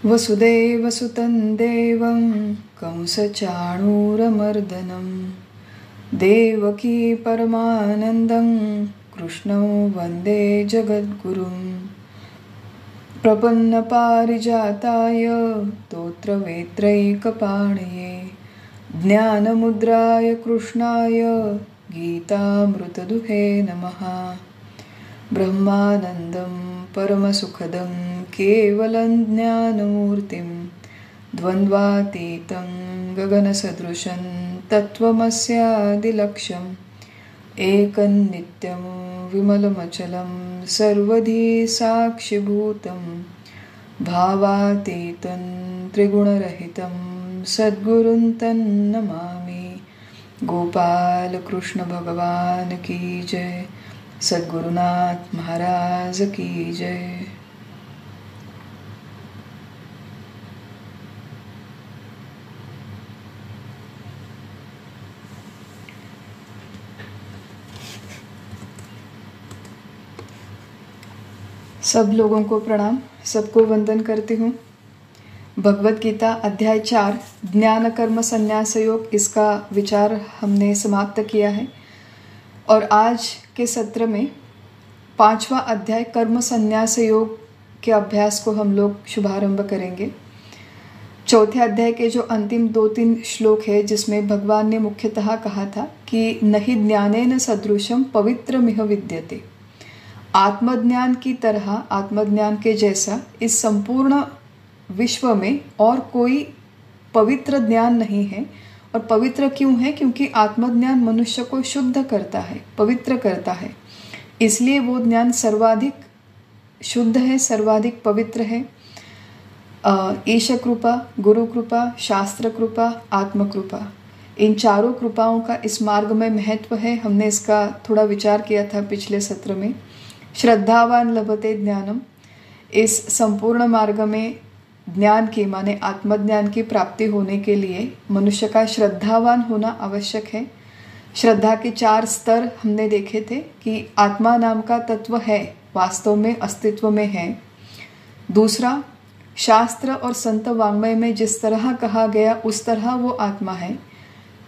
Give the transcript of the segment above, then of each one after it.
वसुदेवसुतं देवं कंसचाणूरमर्दनं देवकी परमानन्दं कृष्णं वन्दे जगद्गुरुं प्रपन्नपारिजाताय स्तोत्रवेत्रैकपाणये ज्ञानमुद्राय कृष्णाय गीतामृतदुहे नमः। ब्रह्मानन्दं परमसुखदं केवलं ज्ञानमूर्तिं द्वन्द्वातीतं गगनसदृशं तत्त्वमस्यादिलक्ष्यम् एकं नित्यं विमलमचलं सर्वधी साक्षिभूतं भावातीतं त्रिगुणरहितं सद्गुरुं तन्नमामि। गोपाल कृष्ण भगवान की जय। सद्गुरुनाथ महाराज की जय। सब लोगों को प्रणाम, सबको वंदन करती हूँ। भगवत गीता अध्याय 4 ज्ञान कर्म संन्यास योग, इसका विचार हमने समाप्त किया है और आज के सत्र में 5वां अध्याय कर्म संन्यास योग के अभ्यास को हम लोग शुभारंभ करेंगे। चौथे अध्याय के जो अंतिम 2-3 श्लोक है जिसमें भगवान ने मुख्यतः कहा था कि नहि ज्ञानेन सदृशम पवित्रमिह विद्यते। आत्मज्ञान की तरह, आत्मज्ञान के जैसा इस संपूर्ण विश्व में और कोई पवित्र ज्ञान नहीं है। और पवित्र क्यों है? क्योंकि आत्मज्ञान मनुष्य को शुद्ध करता है, पवित्र करता है, इसलिए वो ज्ञान सर्वाधिक शुद्ध है, सर्वाधिक पवित्र है। ईश कृपा, गुरु कृपा, शास्त्र कृपा, आत्म कृपा, इन चारों कृपाओं का इस मार्ग में महत्व है। हमने इसका थोड़ा विचार किया था पिछले सत्र में। श्रद्धावान लभते ज्ञानम, इस संपूर्ण मार्ग में ज्ञान की माने आत्मज्ञान की प्राप्ति होने के लिए मनुष्य का श्रद्धावान होना आवश्यक है। श्रद्धा के 4 स्तर हमने देखे थे कि आत्मा नाम का तत्व है, वास्तव में अस्तित्व में है। दूसरा, शास्त्र और संत वाङ्मय में जिस तरह कहा गया उस तरह वो आत्मा है।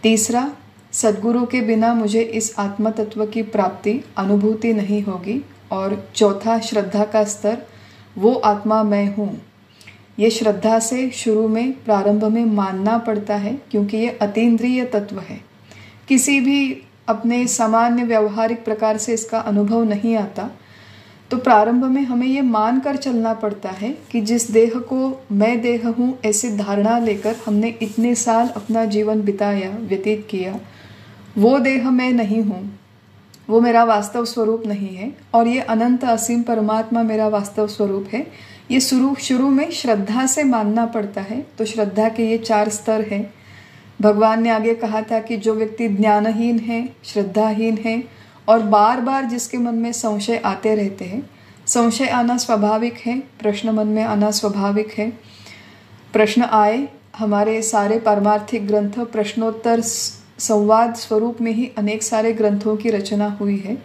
तीसरा, सद्गुरु के बिना मुझे इस आत्म तत्व की प्राप्ति, अनुभूति नहीं होगी। और चौथा, श्रद्धा का स्तर, वो आत्मा मैं हूँ। ये श्रद्धा से शुरू में, प्रारंभ में मानना पड़ता है क्योंकि ये अतीन्द्रिय तत्व है। किसी भी अपने सामान्य व्यवहारिक प्रकार से इसका अनुभव नहीं आता, तो प्रारंभ में हमें ये मान कर चलना पड़ता है कि जिस देह को मैं देह हूँ ऐसी धारणा लेकर हमने इतने साल अपना जीवन बिताया, व्यतीत किया, वो देह मैं नहीं हूँ, वो मेरा वास्तव स्वरूप नहीं है और ये अनंत असीम परमात्मा मेरा वास्तव स्वरूप है। ये शुरू में श्रद्धा से मानना पड़ता है। तो श्रद्धा के ये 4 स्तर हैं। भगवान ने आगे कहा था कि जो व्यक्ति ज्ञानहीन है, श्रद्धाहीन है और बार बार जिसके मन में संशय आते रहते हैं, संशय आना स्वाभाविक है, प्रश्न मन में आना स्वाभाविक है। प्रश्न आए, हमारे सारे पारमार्थिक ग्रंथ प्रश्नोत्तर संवाद स्वरूप में ही अनेक सारे ग्रंथों की रचना हुई है,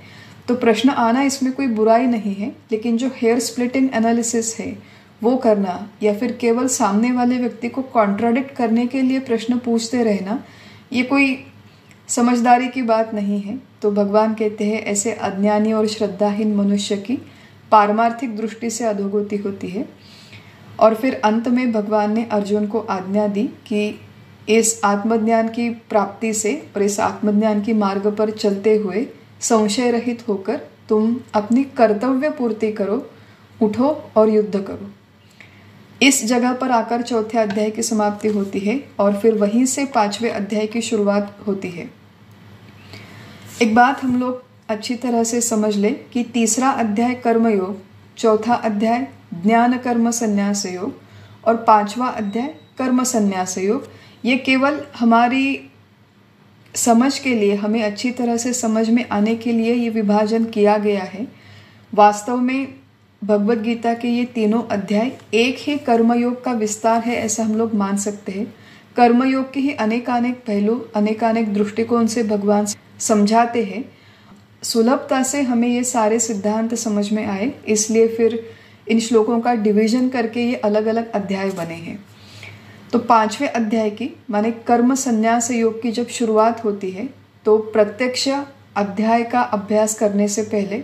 तो प्रश्न आना इसमें कोई बुराई नहीं है। लेकिन जो हेयर स्प्लिटिंग एनालिसिस है वो करना या फिर केवल सामने वाले व्यक्ति को कॉन्ट्राडिक्ट करने के लिए प्रश्न पूछते रहना, ये कोई समझदारी की बात नहीं है। तो भगवान कहते हैं ऐसे अज्ञानी और श्रद्धाहीन मनुष्य की पारमार्थिक दृष्टि से अधोगति होती है। और फिर अंत में भगवान ने अर्जुन को आज्ञा दी कि इस आत्मज्ञान की प्राप्ति से और इस आत्मज्ञान की मार्ग पर चलते हुए संशय रहित होकर तुम अपनी कर्तव्य पूर्ति करो, उठो और युद्ध करो। इस जगह पर आकर चौथे अध्याय की समाप्ति होती है और फिर वहीं से 5वें अध्याय की शुरुआत होती है। एक बात हम लोग अच्छी तरह से समझ ले कि तीसरा अध्याय कर्मयोग, चौथा अध्याय ज्ञान कर्म संन्यास योग और 5वां अध्याय कर्म संन्यास योग, ये केवल हमारी समझ के लिए, हमें अच्छी तरह से समझ में आने के लिए ये विभाजन किया गया है। वास्तव में भगवत गीता के ये तीनों अध्याय एक ही कर्मयोग का विस्तार है, ऐसा हम लोग मान सकते हैं। कर्मयोग के ही अनेकानेक पहलू, अनेकानेक दृष्टिकोण से भगवान समझाते हैं। सुलभता से हमें ये सारे सिद्धांत समझ में आए, इसलिए फिर इन श्लोकों का डिवीजन करके ये अलग अलग अध्याय बने हैं। तो 5वें अध्याय की माने कर्म संन्यास योग की जब शुरुआत होती है तो प्रत्यक्ष अध्याय का अभ्यास करने से पहले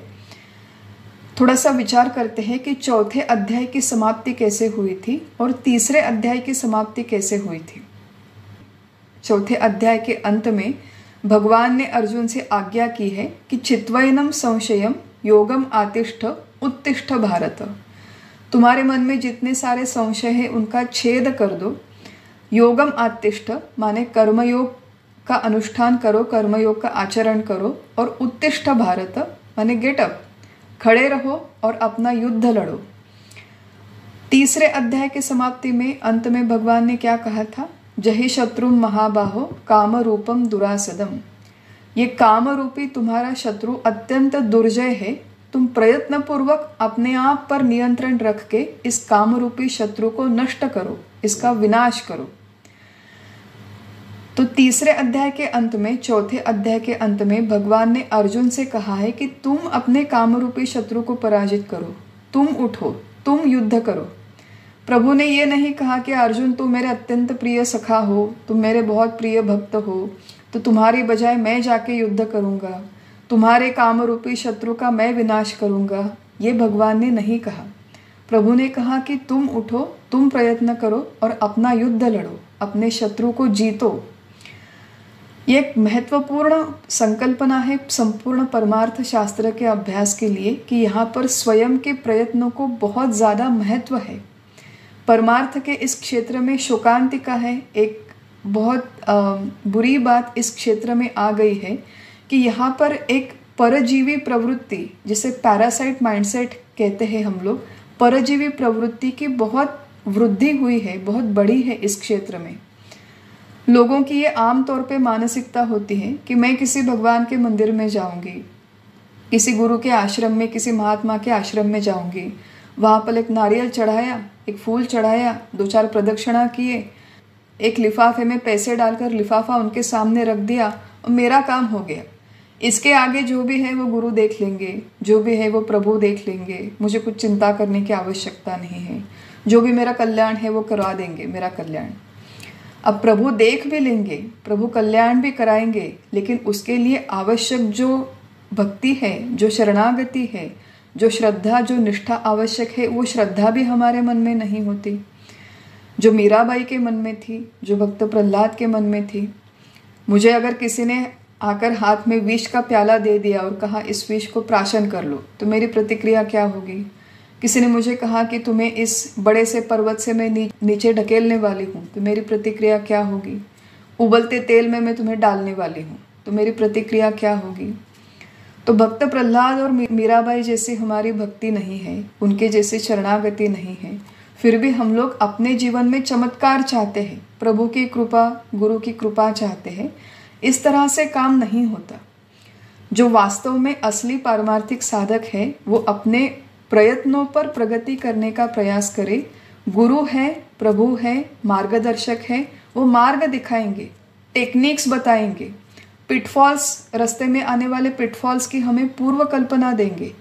थोड़ा सा विचार करते हैं कि चौथे अध्याय की समाप्ति कैसे हुई थी और तीसरे अध्याय की समाप्ति कैसे हुई थी। चौथे अध्याय के अंत में भगवान ने अर्जुन से आज्ञा की है कि चित्वैनम संशयम योगम आतिष्ठ उत्तिष्ठ भारत। तुम्हारे मन में जितने सारे संशय हैं उनका छेद कर दो। योगम आतिष्ठ माने कर्मयोग का अनुष्ठान करो, कर्मयोग का आचरण करो। और उत्तिष्ठ भारत माने गेट अप, खड़े रहो और अपना युद्ध लड़ो। तीसरे अध्याय के समाप्ति में अंत में भगवान ने क्या कहा था? जहि शत्रु महाबाहो काम रूपम दुरासदम। ये काम रूपी तुम्हारा शत्रु अत्यंत दुर्जय है। तुम प्रयत्न पूर्वक अपने आप पर नियंत्रण रख के इस काम रूपी शत्रु को नष्ट करो, इसका विनाश करो। तो तीसरे अध्याय के अंत में, चौथे अध्याय के अंत में भगवान ने अर्जुन से कहा है कि तुम अपने काम रूपी शत्रु को पराजित करो, तुम उठो, तुम युद्ध करो। प्रभु ने ये नहीं कहा कि अर्जुन तुम मेरे अत्यंत प्रिय सखा हो, तुम मेरे बहुत प्रिय भक्त हो, तो तुम्हारी बजाय मैं जाके युद्ध करूंगा, तुम्हारे काम रूपी शत्रु का मैं विनाश करूंगा। ये भगवान ने नहीं कहा। प्रभु ने कहा कि तुम उठो, तुम प्रयत्न करो और अपना युद्ध लड़ो, अपने शत्रु को जीतो। ये एक महत्वपूर्ण संकल्पना है संपूर्ण परमार्थ शास्त्र के अभ्यास के लिए कि यहाँ पर स्वयं के प्रयत्नों को बहुत ज़्यादा महत्व है। परमार्थ के इस क्षेत्र में शोकांतिका है। एक बहुत बुरी बात इस क्षेत्र में आ गई है कि यहाँ पर एक परजीवी प्रवृत्ति, जिसे पैरासाइट माइंडसेट कहते हैं हम लोग, परजीवी प्रवृत्ति की बहुत वृद्धि हुई है, बहुत बड़ी है इस क्षेत्र में। लोगों की ये आम तौर पे मानसिकता होती है कि मैं किसी भगवान के मंदिर में जाऊंगी, किसी गुरु के आश्रम में, किसी महात्मा के आश्रम में जाऊंगी, वहाँ पर एक नारियल चढ़ाया, एक फूल चढ़ाया, 2-4 प्रदक्षिणा किए, एक लिफाफे में पैसे डालकर लिफाफा उनके सामने रख दिया और मेरा काम हो गया। इसके आगे जो भी है वो गुरु देख लेंगे, जो भी है वो प्रभु देख लेंगे, मुझे कुछ चिंता करने की आवश्यकता नहीं है, जो भी मेरा कल्याण है वो करवा देंगे मेरा कल्याण। अब प्रभु देख भी लेंगे, प्रभु कल्याण भी कराएंगे, लेकिन उसके लिए आवश्यक जो भक्ति है, जो शरणागति है, जो श्रद्धा, जो निष्ठा आवश्यक है, वो श्रद्धा भी हमारे मन में नहीं होती, जो मीराबाई के मन में थी, जो भक्त प्रहलाद के मन में थी। मुझे अगर किसी ने आकर हाथ में विष का प्याला दे दिया और कहा इस विष को प्राशन कर लो, तो मेरी प्रतिक्रिया क्या होगी? किसी ने मुझे कहा कि तुम्हें इस बड़े से पर्वत से मैं नीचे ढकेलने वाली हूँ, तो मेरी प्रतिक्रिया क्या होगी? उबलते तेल में मैं तुम्हें डालने वाली हूँ, तो मेरी प्रतिक्रिया क्या होगी? तो भक्त प्रहलाद और मीराबाई जैसी हमारी भक्ति नहीं है, उनके जैसी शरणागति नहीं है, फिर भी हम लोग अपने जीवन में चमत्कार चाहते हैं, प्रभु की कृपा, गुरु की कृपा चाहते हैं। इस तरह से काम नहीं होता। जो वास्तव में असली पारमार्थिक साधक है वो अपने प्रयत्नों पर प्रगति करने का प्रयास करे। गुरु है, प्रभु है, मार्गदर्शक है, वो मार्ग दिखाएंगे, टेक्निक्स बताएंगे, पिटफॉल्स, रास्ते में आने वाले पिटफॉल्स की हमें पूर्व कल्पना देंगे,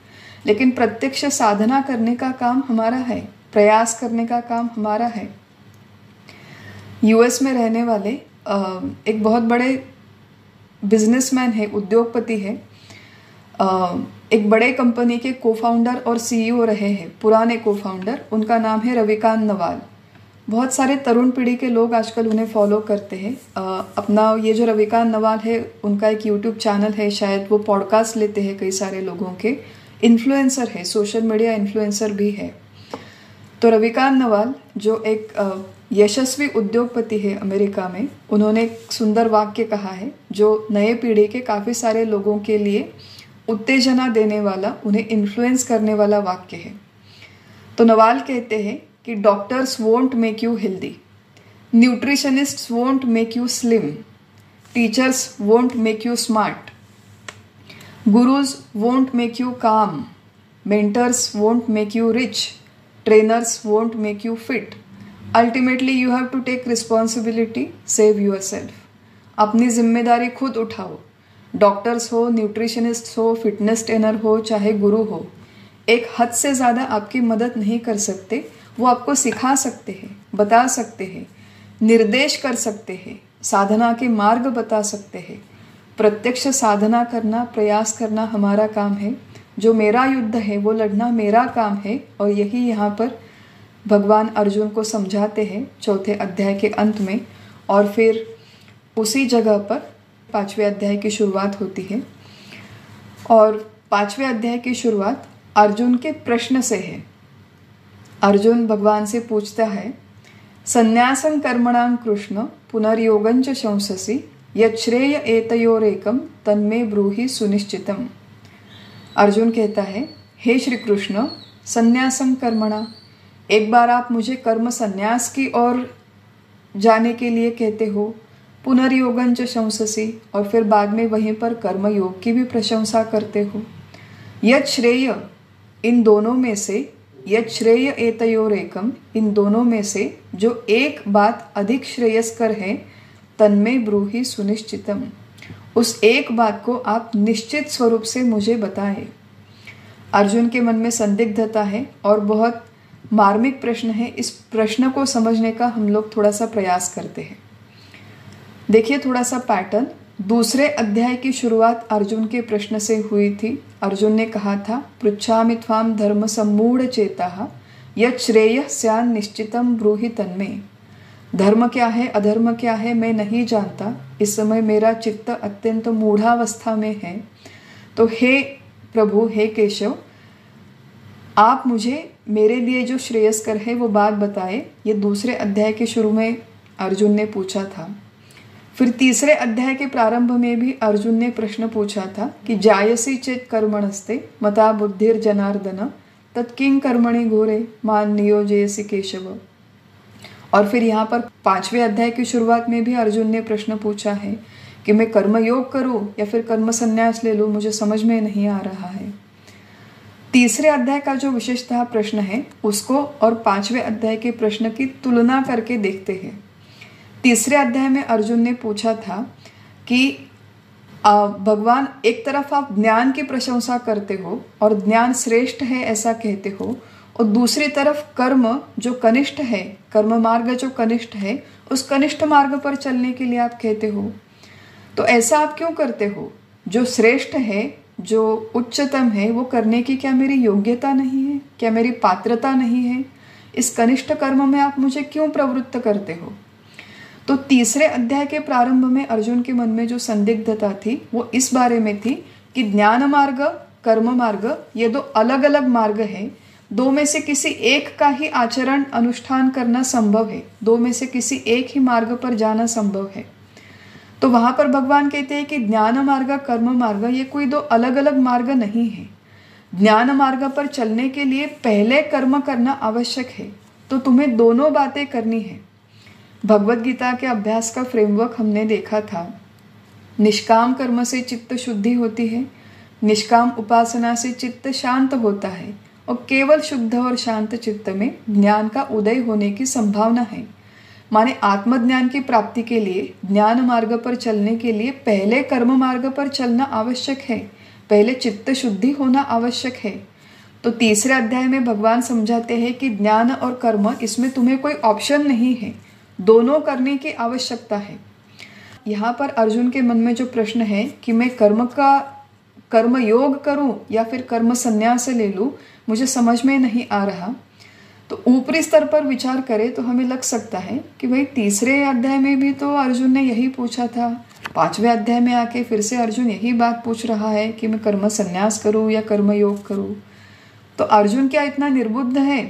लेकिन प्रत्यक्ष साधना करने का काम हमारा है, प्रयास करने का काम हमारा है। यूएस में रहने वाले एक बहुत बड़े बिजनेसमैन है, उद्योगपति है, एक बड़े कंपनी के को-फाउंडर और सीईओ रहे हैं, पुराने को-फाउंडर। उनका नाम है रविकांत नवाल। बहुत सारे तरुण पीढ़ी के लोग आजकल उन्हें फॉलो करते हैं। अपना ये जो रविकांत नवाल है, उनका एक यूट्यूब चैनल है, शायद वो पॉडकास्ट लेते हैं कई सारे लोगों के, इन्फ्लुएंसर है, सोशल मीडिया इन्फ्लुएंसर भी है। तो रविकांत नवाल जो एक यशस्वी उद्योगपति है अमेरिका में, उन्होंने एक सुंदर वाक्य कहा है जो नए पीढ़ी के काफ़ी सारे लोगों के लिए उत्तेजना देने वाला, उन्हें इन्फ्लुएंस करने वाला वाक्य है। तो नवाल कहते हैं कि doctors won't make you healthy, nutritionists won't make you slim, teachers won't make you smart, gurus won't make you calm, mentors won't make you rich, trainers won't make you fit. Ultimately you have to take responsibility, save yourself. अपनी जिम्मेदारी खुद उठाओ। Doctors हो, nutritionist हो, fitness trainer हो, चाहे गुरु हो, एक हद से ज़्यादा आपकी मदद नहीं कर सकते। वो आपको सिखा सकते हैं, बता सकते हैं, निर्देश कर सकते हैं, साधना के मार्ग बता सकते हैं। प्रत्यक्ष साधना करना, प्रयास करना हमारा काम है। जो मेरा युद्ध है वो लड़ना मेरा काम है। और यही यहाँ पर भगवान अर्जुन को समझाते हैं चौथे अध्याय के अंत में। और फिर उसी जगह पर 5वें अध्याय की शुरुआत होती है। और 5वें अध्याय की शुरुआत अर्जुन के प्रश्न से है। अर्जुन भगवान से पूछता है, संन्यासं कर्मणां कृष्ण पुनर्योगंच शंससि यच्छ्रेय एतयोरेकं तन्मे ब्रूहि सुनिश्चितम्। अर्जुन कहता है, हे श्री कृष्ण, संन्यासं कर्मणा, एक बार आप मुझे कर्म संन्यास की ओर जाने के लिए कहते हो, पुनर्योगंच शंससि, और फिर बाद में वहीं पर कर्म योग की भी प्रशंसा करते हो। यच्छ्रेय, इन दोनों में से, यच्छ्रेय एतयोरेकम, इन दोनों में से जो एक बात अधिक श्रेयस्कर है, तन्मे ब्रूहि सुनिश्चितम, उस एक बात को आप निश्चित स्वरूप से मुझे बताएं। अर्जुन के मन में संदिग्धता है और बहुत मार्मिक प्रश्न है। इस प्रश्न को समझने का हम लोग थोड़ा सा प्रयास करते हैं। देखिए थोड़ा सा पैटर्न। दूसरे अध्याय की शुरुआत अर्जुन के प्रश्न से हुई थी। अर्जुन ने कहा था, पृच्छामि त्वां धर्म सम्मूढ़ चेताः यत् श्रेयः स्यान् निश्चितं ब्रूहि तन्मे। धर्म क्या है, अधर्म क्या है, मैं नहीं जानता। इस समय मेरा चित्त अत्यंत मूढ़ावस्था में है। तो हे प्रभु, हे केशव, आप मुझे मेरे लिए जो श्रेयस्कर है वो बात बताए। ये दूसरे अध्याय के शुरू में अर्जुन ने पूछा था। फिर तीसरे अध्याय के प्रारंभ में भी अर्जुन ने प्रश्न पूछा था कि जायसी चेत कर्मणस्ते मता बुद्धिर जनार्दन तत्किं कर्मणि घोरे मान नियोजयसि केशव। और फिर यहाँ पर 5वें अध्याय की शुरुआत में भी अर्जुन ने प्रश्न पूछा है कि मैं कर्मयोग करूं या फिर कर्म संन्यास ले लूं, मुझे समझ में नहीं आ रहा है। तीसरे अध्याय का जो विशेषतः प्रश्न है उसको और 5वें अध्याय के प्रश्न की तुलना करके देखते हैं। तीसरे अध्याय में अर्जुन ने पूछा था कि भगवान, एक तरफ आप ज्ञान की प्रशंसा करते हो और ज्ञान श्रेष्ठ है ऐसा कहते हो, और दूसरी तरफ कर्म जो कनिष्ठ है, कर्म मार्ग जो कनिष्ठ है, उस कनिष्ठ मार्ग पर चलने के लिए आप कहते हो। तो ऐसा आप क्यों करते हो? जो श्रेष्ठ है, जो उच्चतम है, वो करने की क्या मेरी योग्यता नहीं है? क्या मेरी पात्रता नहीं है? इस कनिष्ठ कर्म में आप मुझे क्यों प्रवृत्त करते हो? तो तीसरे अध्याय के प्रारंभ में अर्जुन के मन में जो संदिग्धता थी वो इस बारे में थी कि ज्ञान मार्ग, कर्म मार्ग, ये दो अलग अलग मार्ग हैं। दो में से किसी एक का ही आचरण अनुष्ठान करना संभव है, दो में से किसी एक ही मार्ग पर जाना संभव है। तो वहां पर भगवान कहते हैं कि ज्ञान मार्ग, कर्म मार्ग, ये कोई दो अलग अलग मार्ग नहीं है। ज्ञान मार्ग पर चलने के लिए पहले कर्म करना आवश्यक है, तो तुम्हें दोनों बातें करनी है। भगवत गीता के अभ्यास का फ्रेमवर्क हमने देखा था। निष्काम कर्म से चित्त शुद्धि होती है, निष्काम उपासना से चित्त शांत होता है, और केवल शुद्ध और शांत चित्त में ज्ञान का उदय होने की संभावना है। माने आत्मज्ञान की प्राप्ति के लिए, ज्ञान मार्ग पर चलने के लिए पहले कर्म मार्ग पर चलना आवश्यक है, पहले चित्त शुद्धि होना आवश्यक है। तो तीसरे अध्याय में भगवान समझाते हैं कि ज्ञान और कर्म, इसमें तुम्हें कोई ऑप्शन नहीं है, दोनों करने की आवश्यकता है। यहाँ पर अर्जुन के मन में जो प्रश्न है कि मैं कर्म योग करूं या फिर कर्म संन्यास ले लूं, मुझे समझ में नहीं आ रहा। तो ऊपरी स्तर पर विचार करें तो हमें लग सकता है कि भाई तीसरे अध्याय में भी तो अर्जुन ने यही पूछा था, 5वें अध्याय में आके फिर से अर्जुन यही बात पूछ रहा है कि मैं कर्म संन्यास करूं या कर्म योग करूं। तो अर्जुन क्या इतना निर्बुद्ध है?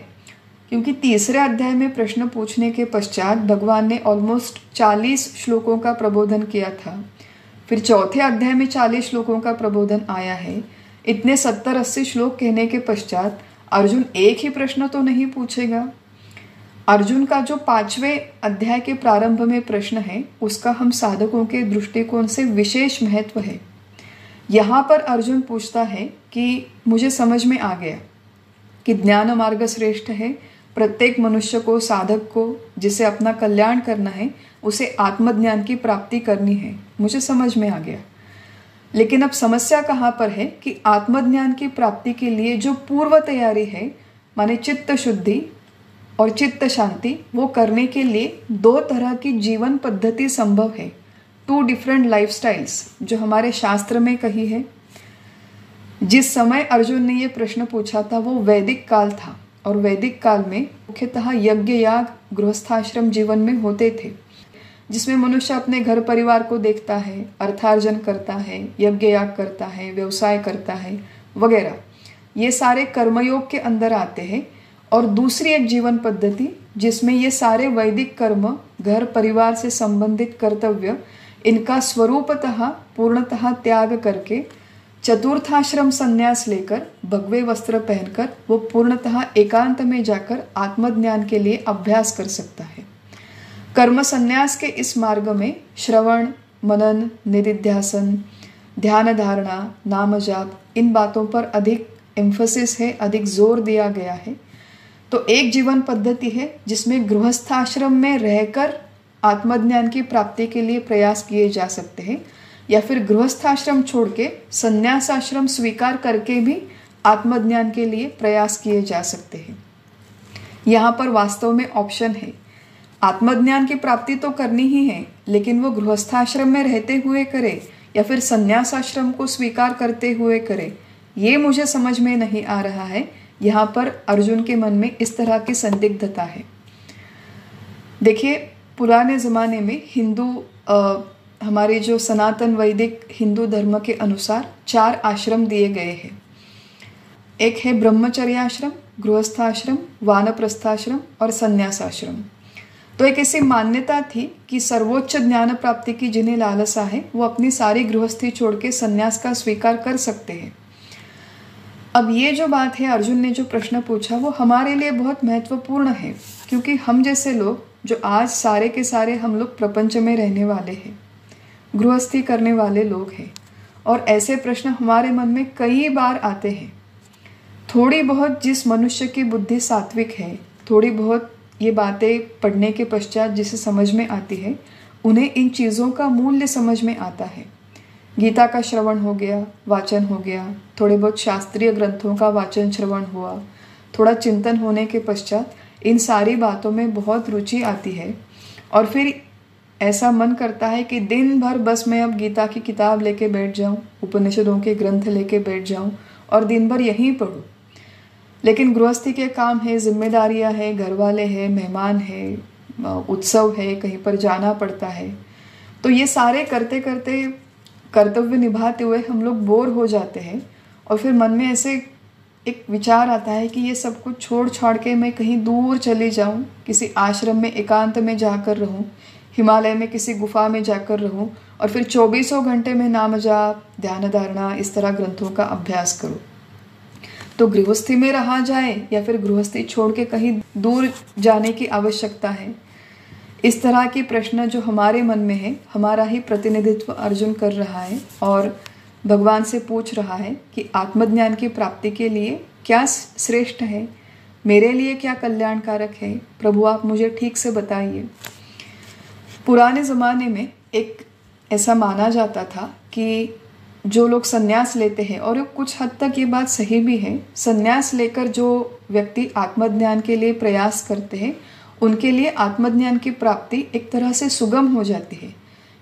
क्योंकि तीसरे अध्याय में प्रश्न पूछने के पश्चात भगवान ने ऑलमोस्ट 40 श्लोकों का प्रबोधन किया था। फिर चौथे अध्याय में 40 श्लोकों का प्रबोधन आया है। इतने 70-80 श्लोक कहने के पश्चात अर्जुन एक ही प्रश्न तो नहीं पूछेगा। अर्जुन का जो 5वें अध्याय के प्रारंभ में प्रश्न है, उसका हम साधकों के दृष्टिकोण से विशेष महत्व है। यहाँ पर अर्जुन पूछता है कि मुझे समझ में आ गया कि ज्ञान मार्ग श्रेष्ठ है, प्रत्येक मनुष्य को, साधक को, जिसे अपना कल्याण करना है, उसे आत्मज्ञान की प्राप्ति करनी है, मुझे समझ में आ गया। लेकिन अब समस्या कहाँ पर है कि आत्मज्ञान की प्राप्ति के लिए जो पूर्व तैयारी है, माने चित्त शुद्धि और चित्त शांति, वो करने के लिए दो तरह की जीवन पद्धति संभव है, 2 डिफरेंट लाइफस्टाइल्स जो हमारे शास्त्र में कही है। जिस समय अर्जुन ने ये प्रश्न पूछा था वो वैदिक काल था, और वैदिक काल में मुख्यतः यज्ञ याग गृहस्थाश्रम जीवन में होते थे, जिसमें मनुष्य अपने घर परिवार को देखता है, अर्थार्जन करता है, यज्ञ याग करता है, व्यवसाय करता है वगैरह। ये सारे कर्मयोग के अंदर आते हैं। और दूसरी एक जीवन पद्धति जिसमें ये सारे वैदिक कर्म, घर परिवार से संबंधित कर्तव्य, इनका स्वरूपतः पूर्णतः त्याग करके चतुर्थाश्रम संन्यास लेकर भगवे वस्त्र पहनकर वो पूर्णतः एकांत में जाकर आत्मज्ञान के लिए अभ्यास कर सकता है। कर्म संन्यास के इस मार्ग में श्रवण, मनन, निधिध्यासन, ध्यान धारणा, नाम जाप, इन बातों पर अधिक एम्फसिस है, अधिक जोर दिया गया है। तो एक जीवन पद्धति है जिसमें गृहस्थाश्रम में रहकर आत्मज्ञान की प्राप्ति के लिए प्रयास किए जा सकते हैं, या फिर गृहस्थाश्रम छोड़ के संन्यासाश्रम स्वीकार करके भी आत्मज्ञान के लिए प्रयास किए जा सकते हैं। यहाँ पर वास्तव में ऑप्शन है, आत्मज्ञान की प्राप्ति तो करनी ही है, लेकिन वो गृहस्थाश्रम में रहते हुए करे या फिर संन्यासाश्रम को स्वीकार करते हुए करे, ये मुझे समझ में नहीं आ रहा है। यहाँ पर अर्जुन के मन में इस तरह की संदिग्धता है। देखिए, पुराने ज़माने में हमारे जो सनातन वैदिक हिंदू धर्म के अनुसार 4 आश्रम दिए गए हैं। एक है ब्रह्मचर्याश्रम, गृहस्थाश्रम, वानप्रस्थाश्रम और संन्यासाश्रम। तो एक ऐसी मान्यता थी कि सर्वोच्च ज्ञान प्राप्ति की जिन्हें लालसा है वो अपनी सारी गृहस्थी छोड़ के संन्यास का स्वीकार कर सकते हैं। अब ये जो बात है, अर्जुन ने जो प्रश्न पूछा, वो हमारे लिए बहुत महत्वपूर्ण है, क्योंकि हम जैसे लोग जो आज सारे के सारे हम लोग प्रपंच में रहने वाले हैं, गृहस्थी करने वाले लोग हैं, और ऐसे प्रश्न हमारे मन में कई बार आते हैं। थोड़ी बहुत जिस मनुष्य की बुद्धि सात्विक है, थोड़ी बहुत ये बातें पढ़ने के पश्चात जिसे समझ में आती है, उन्हें इन चीज़ों का मूल्य समझ में आता है। गीता का श्रवण हो गया, वाचन हो गया, थोड़े बहुत शास्त्रीय ग्रंथों का वाचन श्रवण हुआ, थोड़ा चिंतन होने के पश्चात इन सारी बातों में बहुत रुचि आती है, और फिर ऐसा मन करता है कि दिन भर बस मैं अब गीता की किताब लेके बैठ जाऊं, उपनिषदों के ग्रंथ लेके बैठ जाऊं और दिन भर यहीं पढूं। लेकिन गृहस्थी के काम है, जिम्मेदारियां हैं, घर वाले हैं, मेहमान हैं, उत्सव है, कहीं पर जाना पड़ता है। तो ये सारे करते करते, कर्तव्य निभाते हुए हम लोग बोर हो जाते हैं, और फिर मन में ऐसे एक विचार आता है कि ये सब कुछ छोड़ छाड़ के मैं कहीं दूर चली जाऊं, किसी आश्रम में एकांत में जाकर रहूं, हिमालय में किसी गुफा में जाकर रहूं, और फिर 24 घंटे में नाम जाप, ध्यान धारणा, इस तरह ग्रंथों का अभ्यास करूं। तो गृहस्थी में रहा जाए या फिर गृहस्थी छोड़ के कहीं दूर जाने की आवश्यकता है। इस तरह के प्रश्न जो हमारे मन में है, हमारा ही प्रतिनिधित्व अर्जुन कर रहा है और भगवान से पूछ रहा है कि आत्मज्ञान की प्राप्ति के लिए क्या श्रेष्ठ है, मेरे लिए क्या कल्याणकारक है, प्रभु आप मुझे ठीक से बताइए। पुराने ज़माने में एक ऐसा माना जाता था कि जो लोग संन्यास लेते हैं, और कुछ हद तक ये बात सही भी है, संन्यास लेकर जो व्यक्ति आत्मज्ञान के लिए प्रयास करते हैं उनके लिए आत्मज्ञान की प्राप्ति एक तरह से सुगम हो जाती है,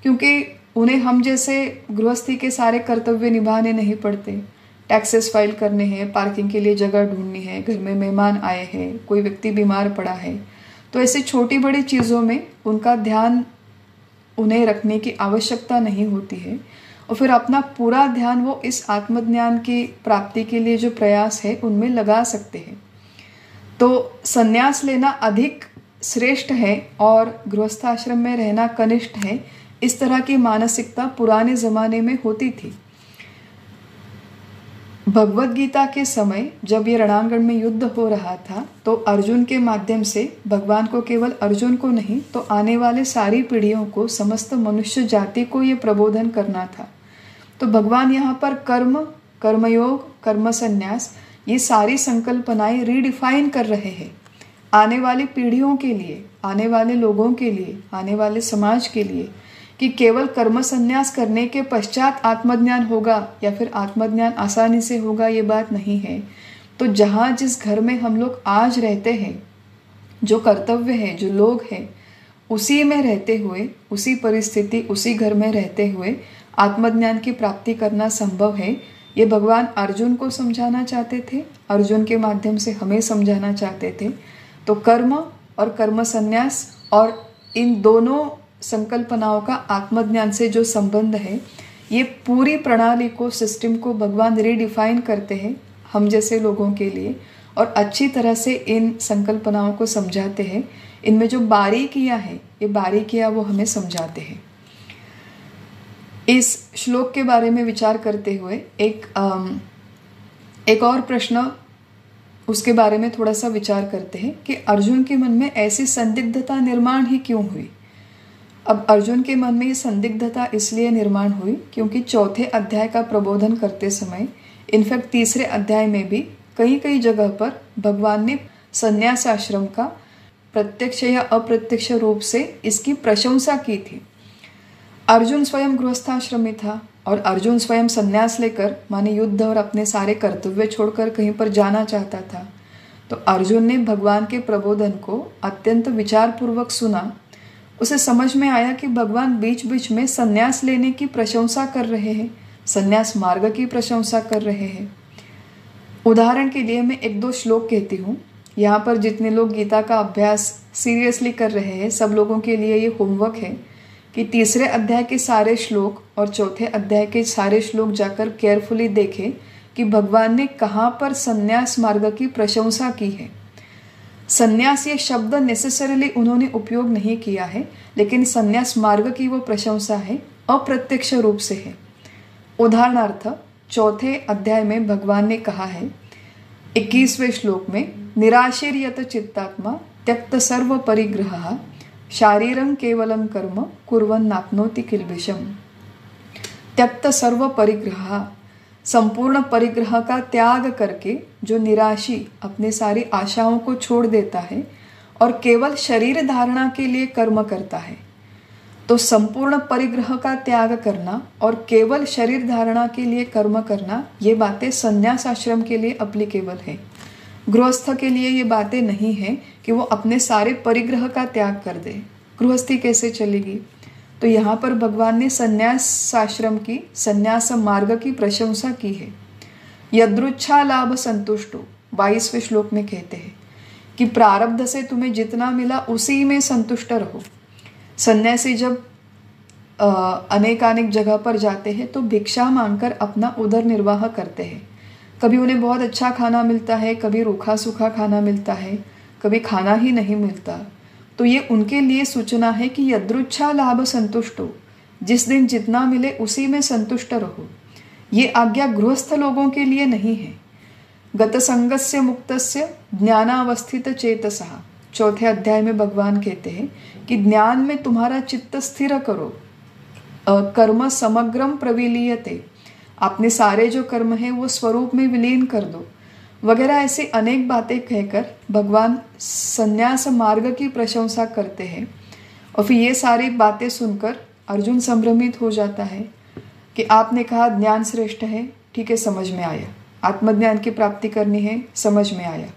क्योंकि उन्हें हम जैसे गृहस्थी के सारे कर्तव्य निभाने नहीं पड़ते। टैक्सेस फाइल करने हैं, पार्किंग के लिए जगह ढूंढनी है, घर में मेहमान आए हैं, कोई व्यक्ति बीमार पड़ा है, तो ऐसी छोटी बड़ी चीज़ों में उनका ध्यान उन्हें रखने की आवश्यकता नहीं होती है, और फिर अपना पूरा ध्यान वो इस आत्मज्ञान की प्राप्ति के लिए जो प्रयास है उनमें लगा सकते हैं। तो संन्यास लेना अधिक श्रेष्ठ है और गृहस्थाश्रम में रहना कनिष्ठ है, इस तरह की मानसिकता पुराने ज़माने में होती थी। भगवद गीता के समय जब ये रणांगण में युद्ध हो रहा था, तो अर्जुन के माध्यम से भगवान को, केवल अर्जुन को नहीं तो आने वाले सारी पीढ़ियों को, समस्त मनुष्य जाति को ये प्रबोधन करना था। तो भगवान यहाँ पर कर्म, कर्मयोग, कर्म संन्यास, ये सारी संकल्पनाएं रीडिफाइन कर रहे हैं आने वाली पीढ़ियों के लिए, आने वाले लोगों के लिए, आने वाले समाज के लिए। कि केवल कर्म संन्यास करने के पश्चात आत्मज्ञान होगा या फिर आत्मज्ञान आसानी से होगा, ये बात नहीं है। तो जहाँ जिस घर में हम लोग आज रहते हैं, जो कर्तव्य है, जो लोग हैं, उसी में रहते हुए, उसी परिस्थिति, उसी घर में रहते हुए आत्मज्ञान की प्राप्ति करना संभव है। ये भगवान अर्जुन को समझाना चाहते थे, अर्जुन के माध्यम से हमें समझाना चाहते थे। तो कर्म और कर्म संन्यास और इन दोनों संकल्पनाओं का आत्मज्ञान से जो संबंध है, ये पूरी प्रणाली को, सिस्टम को भगवान रीडिफाइन करते हैं हम जैसे लोगों के लिए, और अच्छी तरह से इन संकल्पनाओं को समझाते हैं। इनमें जो बारीकियां हैं, ये बारीकियां वो हमें समझाते हैं। इस श्लोक के बारे में विचार करते हुए एक और प्रश्न, उसके बारे में थोड़ा सा विचार करते हैं कि अर्जुन के मन में ऐसी संदिग्धता निर्माण ही क्यों हुई। अब अर्जुन के मन में ये संदिग्धता इसलिए निर्माण हुई क्योंकि चौथे अध्याय का प्रबोधन करते समय, इनफैक्ट तीसरे अध्याय में भी कई कई जगह पर भगवान ने संन्यास आश्रम का प्रत्यक्ष या अप्रत्यक्ष रूप से इसकी प्रशंसा की थी। अर्जुन स्वयं गृहस्थाश्रम में था और अर्जुन स्वयं संन्यास लेकर माने युद्ध और अपने सारे कर्तव्य छोड़कर कहीं पर जाना चाहता था। तो अर्जुन ने भगवान के प्रबोधन को अत्यंत विचारपूर्वक सुना। उसे समझ में आया कि भगवान बीच बीच में संन्यास लेने की प्रशंसा कर रहे हैं, संन्यास मार्ग की प्रशंसा कर रहे हैं। उदाहरण के लिए मैं एक दो श्लोक कहती हूँ। यहाँ पर जितने लोग गीता का अभ्यास सीरियसली कर रहे हैं, सब लोगों के लिए ये होमवर्क है कि तीसरे अध्याय के सारे श्लोक और चौथे अध्याय के सारे श्लोक जाकर केयरफुली देखें कि भगवान ने कहाँ पर संन्यास मार्ग की प्रशंसा की है। संन्यास ये शब्द नेसेसरीली उन्होंने उपयोग नहीं किया है, लेकिन संन्यास मार्ग की वो प्रशंसा है, अप्रत्यक्ष रूप से है। उदाहरणार्थ चौथे अध्याय में भगवान ने कहा है 21वें श्लोक में, निराशीर्यत चित्तात्मा त्यक्त सर्व परिग्रह शारीरं केवलं कर्म कुर्वन् नाप्नोति किल्बिषम्। त्यक्त सर्व परिग्रह, संपूर्ण परिग्रह का त्याग करके जो निराशी अपने सारी आशाओं को छोड़ देता है और केवल शरीर धारणा के लिए कर्म करता है। तो संपूर्ण परिग्रह का त्याग करना और केवल शरीर धारणा के लिए कर्म करना, ये बातें संन्यास आश्रम के लिए अप्लीकेबल है। गृहस्थ के लिए ये बातें नहीं है कि वो अपने सारे परिग्रह का त्याग कर दे। गृहस्थी कैसे चलेगी? तो यहाँ पर भगवान ने संन्यास आश्रम की, संन्यास मार्ग की प्रशंसा की है। यदृच्छा लाभ संतुष्टो 22वें श्लोक में कहते हैं कि प्रारब्ध से तुम्हें जितना मिला उसी में संतुष्ट रहो। सन्यासी जब अनेकानेक जगह पर जाते हैं तो भिक्षा मांगकर अपना उदर निर्वाह करते हैं। कभी उन्हें बहुत अच्छा खाना मिलता है, कभी रूखा सूखा खाना मिलता है, कभी खाना ही नहीं मिलता। तो ये उनके लिए सूचना है कि यदृच्छा लाभ संतुष्टो, जिस दिन जितना मिले उसी में संतुष्ट रहो। ये आज्ञा गृहस्थ लोगों के लिए नहीं है। गत संगस्य मुक्तस्य ज्ञानावस्थित चेतसः, चौथे अध्याय में भगवान कहते हैं कि ज्ञान में तुम्हारा चित्त स्थिर करो। कर्म समग्रम प्रविलीयते, अपने सारे जो कर्म है वो स्वरूप में विलीन कर दो, वगैरह ऐसे अनेक बातें कहकर भगवान संन्यास मार्ग की प्रशंसा करते हैं। और फिर ये सारी बातें सुनकर अर्जुन संभ्रमित हो जाता है कि आपने कहा ज्ञान श्रेष्ठ है, ठीक है, समझ में आया। आत्मज्ञान की प्राप्ति करनी है, समझ में आया।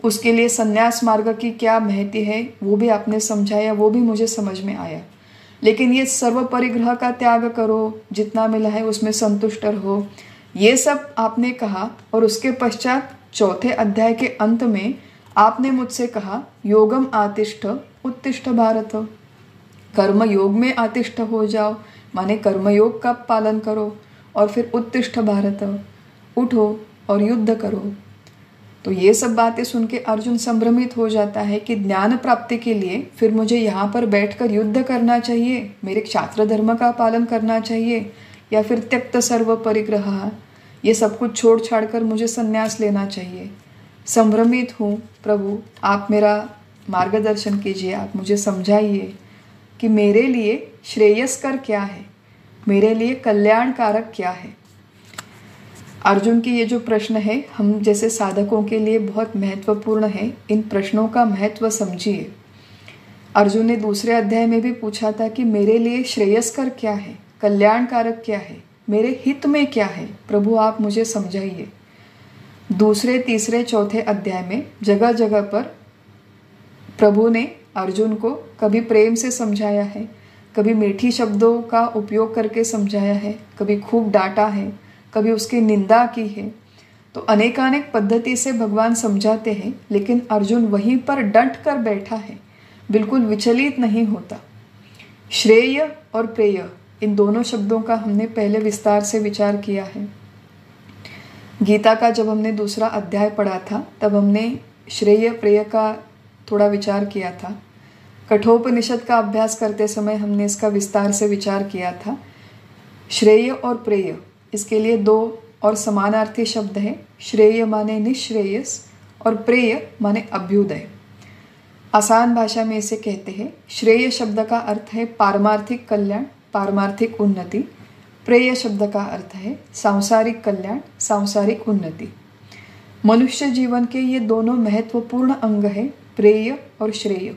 उसके लिए संन्यास मार्ग की क्या महत्व है वो भी आपने समझाया, वो भी मुझे समझ में आया। लेकिन ये सर्व परिग्रह का त्याग करो, जितना मिला है उसमें संतुष्ट रहो, ये सब आपने कहा। और उसके पश्चात चौथे अध्याय के अंत में आपने मुझसे कहा योगम आतिष्ठ उत्तिष्ठ भारत, कर्म योग में आतिष्ठ हो जाओ, माने कर्मयोग का पालन करो। और फिर उत्तिष्ठ भारत, उठो और युद्ध करो। तो ये सब बातें सुन के अर्जुन संभ्रमित हो जाता है कि ज्ञान प्राप्ति के लिए फिर मुझे यहाँ पर बैठकर युद्ध करना चाहिए, मेरे क्षात्र धर्म का पालन करना चाहिए, या फिर त्यक्त सर्व परिग्रह, ये सब कुछ छोड़ छाड़ कर मुझे संन्यास लेना चाहिए। संभ्रमित हूँ प्रभु, आप मेरा मार्गदर्शन कीजिए, आप मुझे समझाइए कि मेरे लिए श्रेयस्कर क्या है, मेरे लिए कल्याणकारक क्या है। अर्जुन की ये जो प्रश्न है हम जैसे साधकों के लिए बहुत महत्वपूर्ण है। इन प्रश्नों का महत्व समझिए। अर्जुन ने दूसरे अध्याय में भी पूछा था कि मेरे लिए श्रेयस्कर क्या है, कल्याणकारक क्या है, मेरे हित में क्या है, प्रभु आप मुझे समझाइए। दूसरे, तीसरे, चौथे अध्याय में जगह जगह पर प्रभु ने अर्जुन को कभी प्रेम से समझाया है, कभी मीठी शब्दों का उपयोग करके समझाया है, कभी खूब डांटा है, कभी उसकी निंदा की है। तो अनेकानेक पद्धति से भगवान समझाते हैं, लेकिन अर्जुन वहीं पर डट कर बैठा है, बिल्कुल विचलित नहीं होता। श्रेय और प्रेय, इन दोनों शब्दों का हमने पहले विस्तार से विचार किया है। गीता का जब हमने दूसरा अध्याय पढ़ा था तब हमने श्रेय प्रेय का थोड़ा विचार किया था। कठोपनिषद का अभ्यास करते समय हमने इसका विस्तार से विचार किया था। श्रेय और प्रेय, इसके लिए दो और समानार्थी शब्द है। श्रेय माने निश्रेयस और प्रेय माने अभ्युदय। आसान भाषा में इसे कहते हैं, श्रेय शब्द का अर्थ है पारमार्थिक कल्याण, पारमार्थिक उन्नति। प्रेय शब्द का अर्थ है सांसारिक कल्याण, सांसारिक उन्नति। मनुष्य जीवन के ये दोनों महत्वपूर्ण अंग है, प्रेय और श्रेय।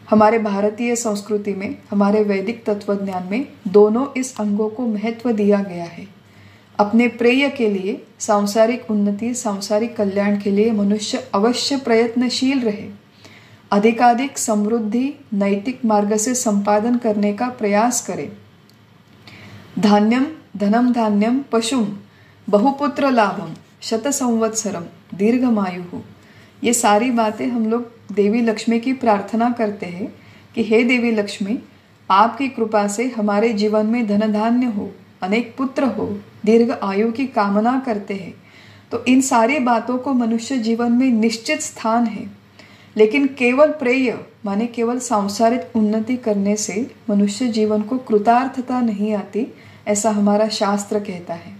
हमारे भारतीय संस्कृति में, हमारे वैदिक तत्वज्ञान में दोनों इस अंगों को महत्व दिया गया है। अपने प्रेय के लिए, सांसारिक उन्नति, सांसारिक कल्याण के लिए मनुष्य अवश्य प्रयत्नशील रहे, अधिकाधिक समृद्धि नैतिक मार्ग से संपादन करने का प्रयास करे। धान्यम धनम धान्यम पशुम बहुपुत्र लाभम शत संवत्सरम दीर्घमायु। ये सारी बातें हम लोग देवी लक्ष्मी की प्रार्थना करते हैं कि हे देवी लक्ष्मी, आपकी कृपा से हमारे जीवन में धन धान्य हो, अनेक पुत्र हो, दीर्घ आयु की कामना करते हैं। तो इन सारी बातों को मनुष्य जीवन में निश्चित स्थान है, लेकिन केवल प्रेय माने केवल सांसारिक उन्नति करने से मनुष्य जीवन को कृतार्थता नहीं आती, ऐसा हमारा शास्त्र कहता है।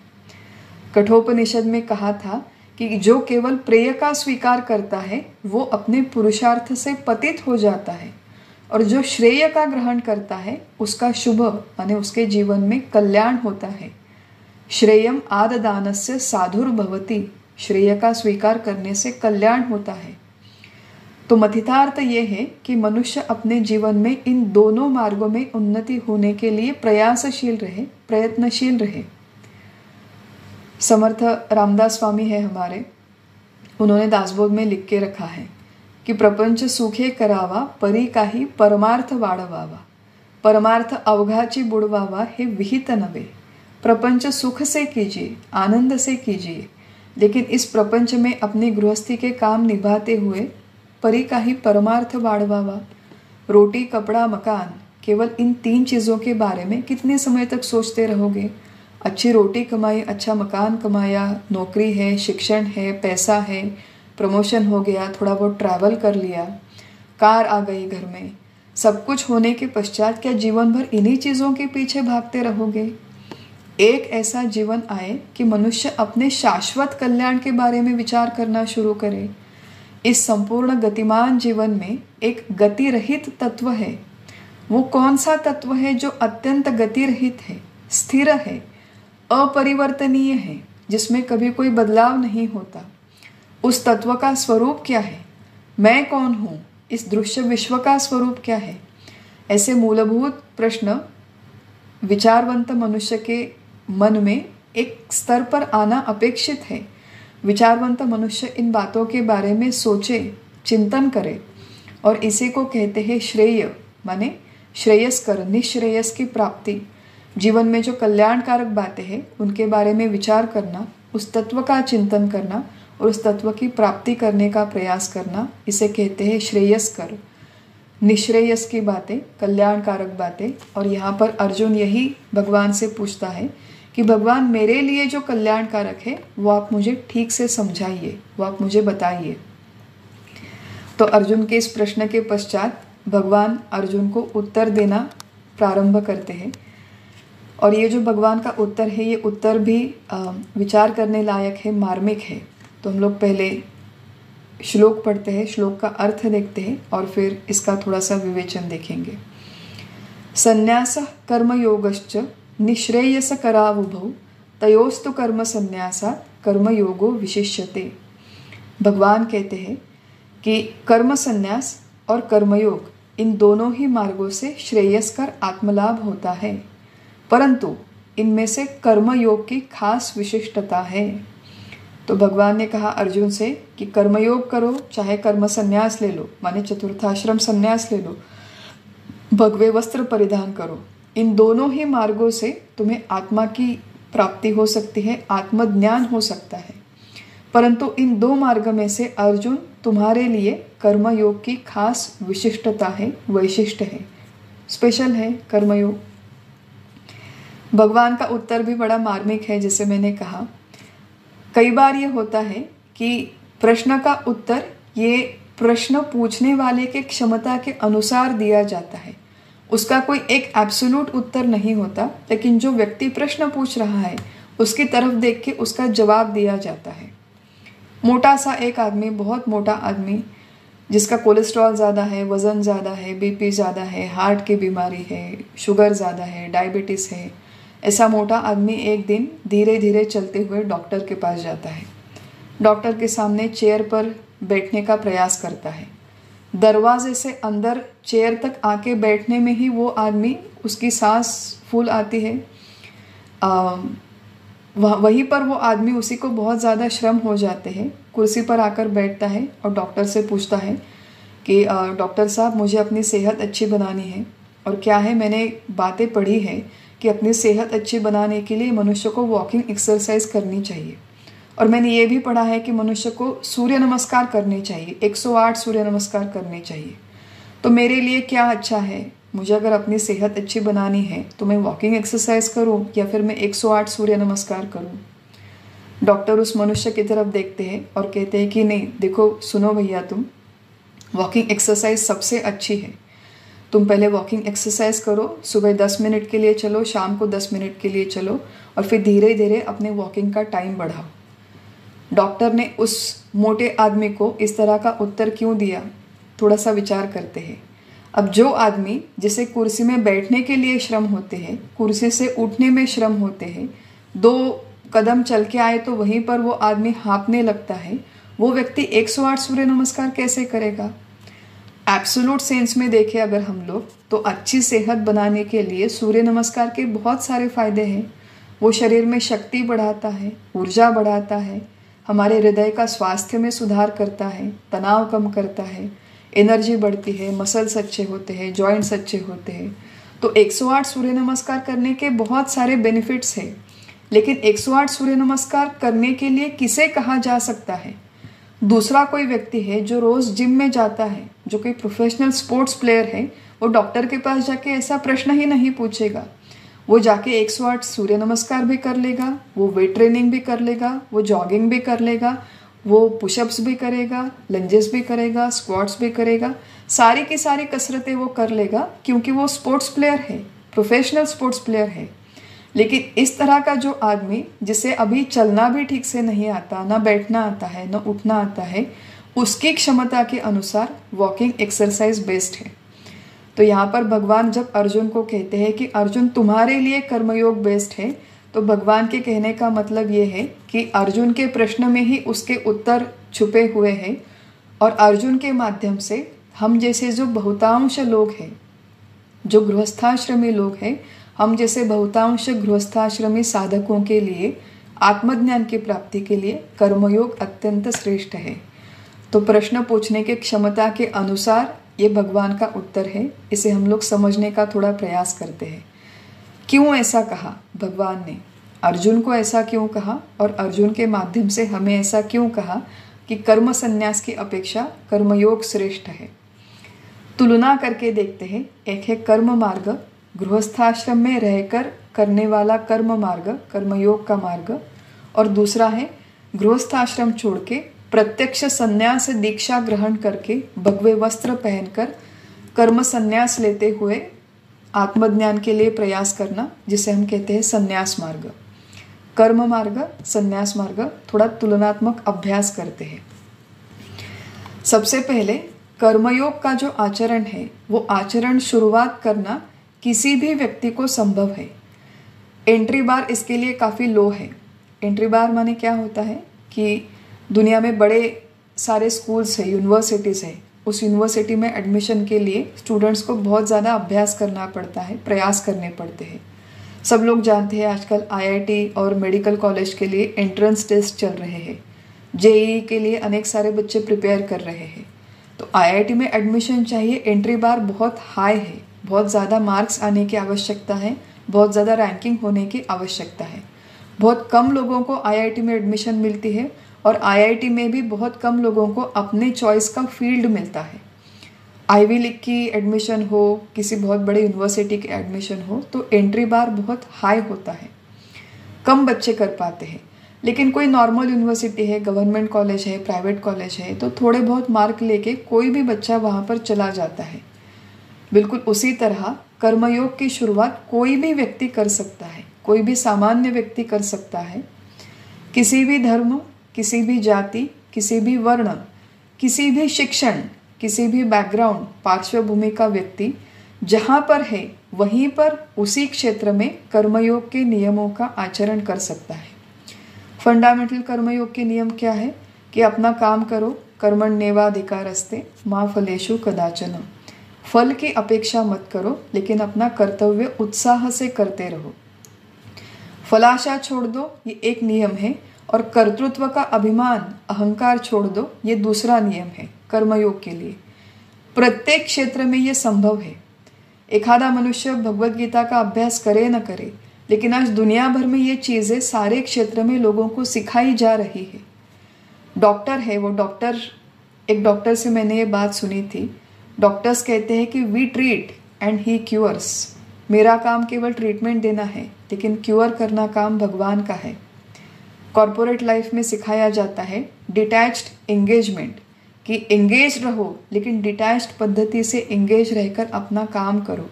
कठोपनिषद में कहा था कि जो केवल प्रेय का स्वीकार करता है वो अपने पुरुषार्थ से पतित हो जाता है, और जो श्रेय का ग्रहण करता है उसका शुभ माने उसके जीवन में कल्याण होता है। श्रेयम आददानस्य साधुर्भवति, श्रेय का स्वीकार करने से कल्याण होता है। तो मथितार्थ ये है कि मनुष्य अपने जीवन में इन दोनों मार्गों में उन्नति होने के लिए प्रयासशील रहे, प्रयत्नशील रहे। समर्थ रामदास स्वामी है हमारे, उन्होंने दासबोध में लिख के रखा है कि प्रपंच सुखे करावा परी काही परमार्थ वाढवावा, परमार्थ अवघाची बुडवावा हे विहित नवे। प्रपंच सुख से कीजिए, आनंद से कीजिए, लेकिन इस प्रपंच में अपनी गृहस्थी के काम निभाते हुए परी काही परमार्थ वाढवावा। रोटी, कपड़ा, मकान, केवल इन 3 चीज़ों के बारे में कितने समय तक सोचते रहोगे? अच्छी रोटी कमाई, अच्छा मकान कमाया, नौकरी है, शिक्षण है, पैसा है, प्रमोशन हो गया, थोड़ा बहुत ट्रैवल कर लिया, कार आ गई घर में, सब कुछ होने के पश्चात क्या जीवन भर इन्हीं चीज़ों के पीछे भागते रहोगे? एक ऐसा जीवन आए कि मनुष्य अपने शाश्वत कल्याण के बारे में विचार करना शुरू करे। इस संपूर्ण गतिमान जीवन में एक गति रहित तत्व है। वो कौन सा तत्व है जो अत्यंत गति रहित है, स्थिर है, अपरिवर्तनीय है, जिसमें कभी कोई बदलाव नहीं होता? उस तत्व का स्वरूप क्या है? मैं कौन हूँ? इस दृश्य विश्व का स्वरूप क्या है? ऐसे मूलभूत प्रश्न विचारवंत मनुष्य के मन में एक स्तर पर आना अपेक्षित है। विचारवंत मनुष्य इन बातों के बारे में सोचे, चिंतन करे, और इसी को कहते हैं श्रेय माने श्रेयस्कर, निश्रेयस की प्राप्ति। जीवन में जो कल्याणकारक बातें हैं उनके बारे में विचार करना, उस तत्व का चिंतन करना और उस तत्व की प्राप्ति करने का प्रयास करना, इसे कहते हैं श्रेयस्कर। निश्रेयस की बातें, कल्याणकारक बातें। और यहाँ पर अर्जुन यही भगवान से पूछता है कि भगवान मेरे लिए जो कल्याणकारक है वो आप मुझे ठीक से समझाइए, वो आप मुझे बताइए। तो अर्जुन के इस प्रश्न के पश्चात भगवान अर्जुन को उत्तर देना प्रारंभ करते हैं। और ये जो भगवान का उत्तर है, ये उत्तर भी विचार करने लायक है, मार्मिक है। तो हम लोग पहले श्लोक पढ़ते हैं, श्लोक का अर्थ देखते हैं और फिर इसका थोड़ा सा विवेचन देखेंगे। संन्यास कर्मयोगश्च निश्रेयस करावुभौ तयोस्तु कर्म संन्यासात् कर्मयोगो विशिष्यते। भगवान कहते हैं कि कर्म संन्यास और कर्मयोग इन दोनों ही मार्गों से श्रेयस्कर आत्मलाभ होता है, परंतु इनमें से कर्मयोग की खास विशिष्टता है। तो भगवान ने कहा अर्जुन से कि कर्मयोग करो, चाहे कर्म संन्यास ले लो, माने चतुर्थाश्रम संन्यास ले लो, भगवे वस्त्र परिधान करो, इन दोनों ही मार्गों से तुम्हें आत्मा की प्राप्ति हो सकती है, आत्मज्ञान हो सकता है। परंतु इन दो मार्ग में से अर्जुन तुम्हारे लिए कर्मयोग की खास विशिष्टता है, वैशिष्ट है, स्पेशल है कर्मयोग। भगवान का उत्तर भी बड़ा मार्मिक है। जैसे मैंने कहा, कई बार ये होता है कि प्रश्न का उत्तर ये प्रश्न पूछने वाले के क्षमता के अनुसार दिया जाता है। उसका कोई एक एब्सोल्यूट उत्तर नहीं होता, लेकिन जो व्यक्ति प्रश्न पूछ रहा है उसकी तरफ देख के उसका जवाब दिया जाता है। मोटा सा एक आदमी, बहुत मोटा आदमी, जिसका कोलेस्ट्रॉल ज़्यादा है, वज़न ज़्यादा है, बीपी ज़्यादा है, हार्ट की बीमारी है, शुगर ज़्यादा है, डायबिटीज़ है, ऐसा मोटा आदमी एक दिन धीरे धीरे चलते हुए डॉक्टर के पास जाता है। डॉक्टर के सामने चेयर पर बैठने का प्रयास करता है। दरवाजे से अंदर चेयर तक आके बैठने में ही वो आदमी, उसकी सांस फूल आती है। वहीं पर वो आदमी, उसी को बहुत ज़्यादा श्रम हो जाते हैं। कुर्सी पर आकर बैठता है और डॉक्टर से पूछता है कि डॉक्टर साहब, मुझे अपनी सेहत अच्छी बनानी है। और क्या है, मैंने बातें पढ़ी है कि अपनी सेहत अच्छी बनाने के लिए मनुष्य को वॉकिंग एक्सरसाइज करनी चाहिए, और मैंने ये भी पढ़ा है कि मनुष्य को सूर्य नमस्कार करने चाहिए, 108 सूर्य नमस्कार करने चाहिए। तो मेरे लिए क्या अच्छा है? मुझे अगर अपनी सेहत अच्छी बनानी है तो मैं वॉकिंग एक्सरसाइज करूं या फिर मैं 108 सूर्य नमस्कार करूं? डॉक्टर उस मनुष्य की तरफ देखते हैं और कहते हैं कि नहीं, देखो सुनो भैया, तुम वॉकिंग एक्सरसाइज सबसे अच्छी है। तुम पहले वॉकिंग एक्सरसाइज करो, सुबह 10 मिनट के लिए चलो, शाम को 10 मिनट के लिए चलो, और फिर धीरे धीरे अपने वॉकिंग का टाइम बढ़ाओ। डॉक्टर ने उस मोटे आदमी को इस तरह का उत्तर क्यों दिया? थोड़ा सा विचार करते हैं। अब जो आदमी, जिसे कुर्सी में बैठने के लिए श्रम होते हैं, कुर्सी से उठने में श्रम होते हैं, 2 कदम चल के आए तो वहीं पर वो आदमी हाँफने लगता है, वो व्यक्ति 108 सूर्य नमस्कार कैसे करेगा? एब्सोल्यूट सेंस में देखें अगर हम लोग, तो अच्छी सेहत बनाने के लिए सूर्य नमस्कार के बहुत सारे फायदे हैं। वो शरीर में शक्ति बढ़ाता है, ऊर्जा बढ़ाता है, हमारे हृदय का स्वास्थ्य में सुधार करता है, तनाव कम करता है, एनर्जी बढ़ती है, मसल्स अच्छे होते हैं, जॉइंट्स अच्छे होते हैं। तो 108 सूर्य नमस्कार करने के बहुत सारे बेनिफिट्स हैं। लेकिन 108 सूर्य नमस्कार करने के लिए किसे कहा जा सकता है? दूसरा कोई व्यक्ति है जो रोज जिम में जाता है, जो कोई प्रोफेशनल स्पोर्ट्स प्लेयर है, वो डॉक्टर के पास जाके ऐसा प्रश्न ही नहीं पूछेगा। वो जाके 108 सूर्य नमस्कार भी कर लेगा, वो वेट ट्रेनिंग भी कर लेगा, वो जॉगिंग भी कर लेगा, वो पुशअप्स भी करेगा, लंजेस भी करेगा, स्क्वाट्स भी करेगा, सारी की सारी कसरतें वो कर लेगा, क्योंकि वो स्पोर्ट्स प्लेयर है, प्रोफेशनल स्पोर्ट्स प्लेयर है। लेकिन इस तरह का जो आदमी, जिसे अभी चलना भी ठीक से नहीं आता, ना बैठना आता है, ना उठना आता है, उसकी क्षमता के अनुसार वॉकिंग एक्सरसाइज बेस्ट है। तो यहाँ पर भगवान जब अर्जुन को कहते हैं कि अर्जुन तुम्हारे लिए कर्मयोग बेस्ट है, तो भगवान के कहने का मतलब ये है कि अर्जुन के प्रश्न में ही उसके उत्तर छुपे हुए हैं, और अर्जुन के माध्यम से हम जैसे जो बहुतांश लोग हैं, जो गृहस्थाश्रमी लोग हैं, हम जैसे बहुतांश गृहस्थाश्रमी साधकों के लिए आत्मज्ञान की प्राप्ति के लिए कर्मयोग अत्यंत श्रेष्ठ है। तो प्रश्न पूछने के क्षमता के अनुसार ये भगवान का उत्तर है। इसे हम लोग समझने का थोड़ा प्रयास करते हैं। क्यों ऐसा कहा भगवान ने? अर्जुन को ऐसा क्यों कहा, और अर्जुन के माध्यम से हमें ऐसा क्यों कहा कि कर्म संन्यास की अपेक्षा कर्मयोग श्रेष्ठ है? तुलना करके देखते हैं। एक है कर्म मार्ग, गृहस्थाश्रम में रहकर करने वाला कर्म मार्ग, कर्मयोग का मार्ग, और दूसरा है गृहस्थाश्रम छोड़ के प्रत्यक्ष संन्यास दीक्षा ग्रहण करके भगवे वस्त्र पहनकर कर्म संन्यास लेते हुए आत्मज्ञान के लिए प्रयास करना, जिसे हम कहते हैं संन्यास मार्ग। कर्म मार्ग, संन्यास मार्ग, थोड़ा तुलनात्मक अभ्यास करते हैं। सबसे पहले कर्मयोग का जो आचरण है, वो आचरण शुरुआत करना किसी भी व्यक्ति को संभव है। एंट्री बार इसके लिए काफ़ी लो है। एंट्री बार माने क्या होता है कि दुनिया में बड़े सारे स्कूल्स है, यूनिवर्सिटीज़ है, उस यूनिवर्सिटी में एडमिशन के लिए स्टूडेंट्स को बहुत ज़्यादा अभ्यास करना पड़ता है, प्रयास करने पड़ते हैं। सब लोग जानते हैं आजकल आईआईटी और मेडिकल कॉलेज के लिए एंट्रेंस टेस्ट चल रहे हैं। जेईई के लिए अनेक सारे बच्चे प्रिपेयर कर रहे हैं। तो आईआईटी में एडमिशन चाहिए, एंट्री बार बहुत हाई है, बहुत ज़्यादा मार्क्स आने की आवश्यकता है, बहुत ज़्यादा रैंकिंग होने की आवश्यकता है। बहुत कम लोगों को आईआईटी में एडमिशन मिलती है और आईआईटी में भी बहुत कम लोगों को अपने चॉइस का फील्ड मिलता है। आईवी लीग की एडमिशन हो, किसी बहुत बड़े यूनिवर्सिटी की एडमिशन हो, तो एंट्री बार बहुत हाई होता है, कम बच्चे कर पाते हैं। लेकिन कोई नॉर्मल यूनिवर्सिटी है, गवर्नमेंट कॉलेज है, प्राइवेट कॉलेज है, तो थोड़े बहुत मार्क लेके कोई भी बच्चा वहाँ पर चला जाता है। बिल्कुल उसी तरह कर्मयोग की शुरुआत कोई भी व्यक्ति कर सकता है, कोई भी सामान्य व्यक्ति कर सकता है। किसी भी धर्म, किसी भी जाति, किसी भी वर्ण, किसी भी शिक्षण, किसी भी बैकग्राउंड, पार्श्वभूमि का व्यक्ति जहाँ पर है वहीं पर उसी क्षेत्र में कर्मयोग के नियमों का आचरण कर सकता है। फंडामेंटल कर्मयोग के नियम क्या है कि अपना काम करो, कर्मण्येवाधिकारस्ते मा फलेषु कदाचन। फल की अपेक्षा मत करो, लेकिन अपना कर्तव्य उत्साह से करते रहो। फलाशा छोड़ दो, ये एक नियम है, और कर्तृत्व का अभिमान, अहंकार छोड़ दो, ये दूसरा नियम है कर्मयोग के लिए। प्रत्येक क्षेत्र में ये संभव है। एखादा मनुष्य भगवद गीता का अभ्यास करे न करे, लेकिन आज दुनिया भर में ये चीज़ें सारे क्षेत्र में लोगों को सिखाई जा रही है। डॉक्टर है, वो डॉक्टर, एक डॉक्टर से मैंने ये बात सुनी थी। डॉक्टर्स कहते हैं कि we treat and he cures. मेरा काम केवल ट्रीटमेंट देना है, लेकिन क्यूअर करना काम भगवान का है। कॉरपोरेट लाइफ में सिखाया जाता है डिटैच्ड एंगेजमेंट, कि एंगेज रहो, लेकिन डिटैच्ड पद्धति से एंगेज रहकर अपना काम करो।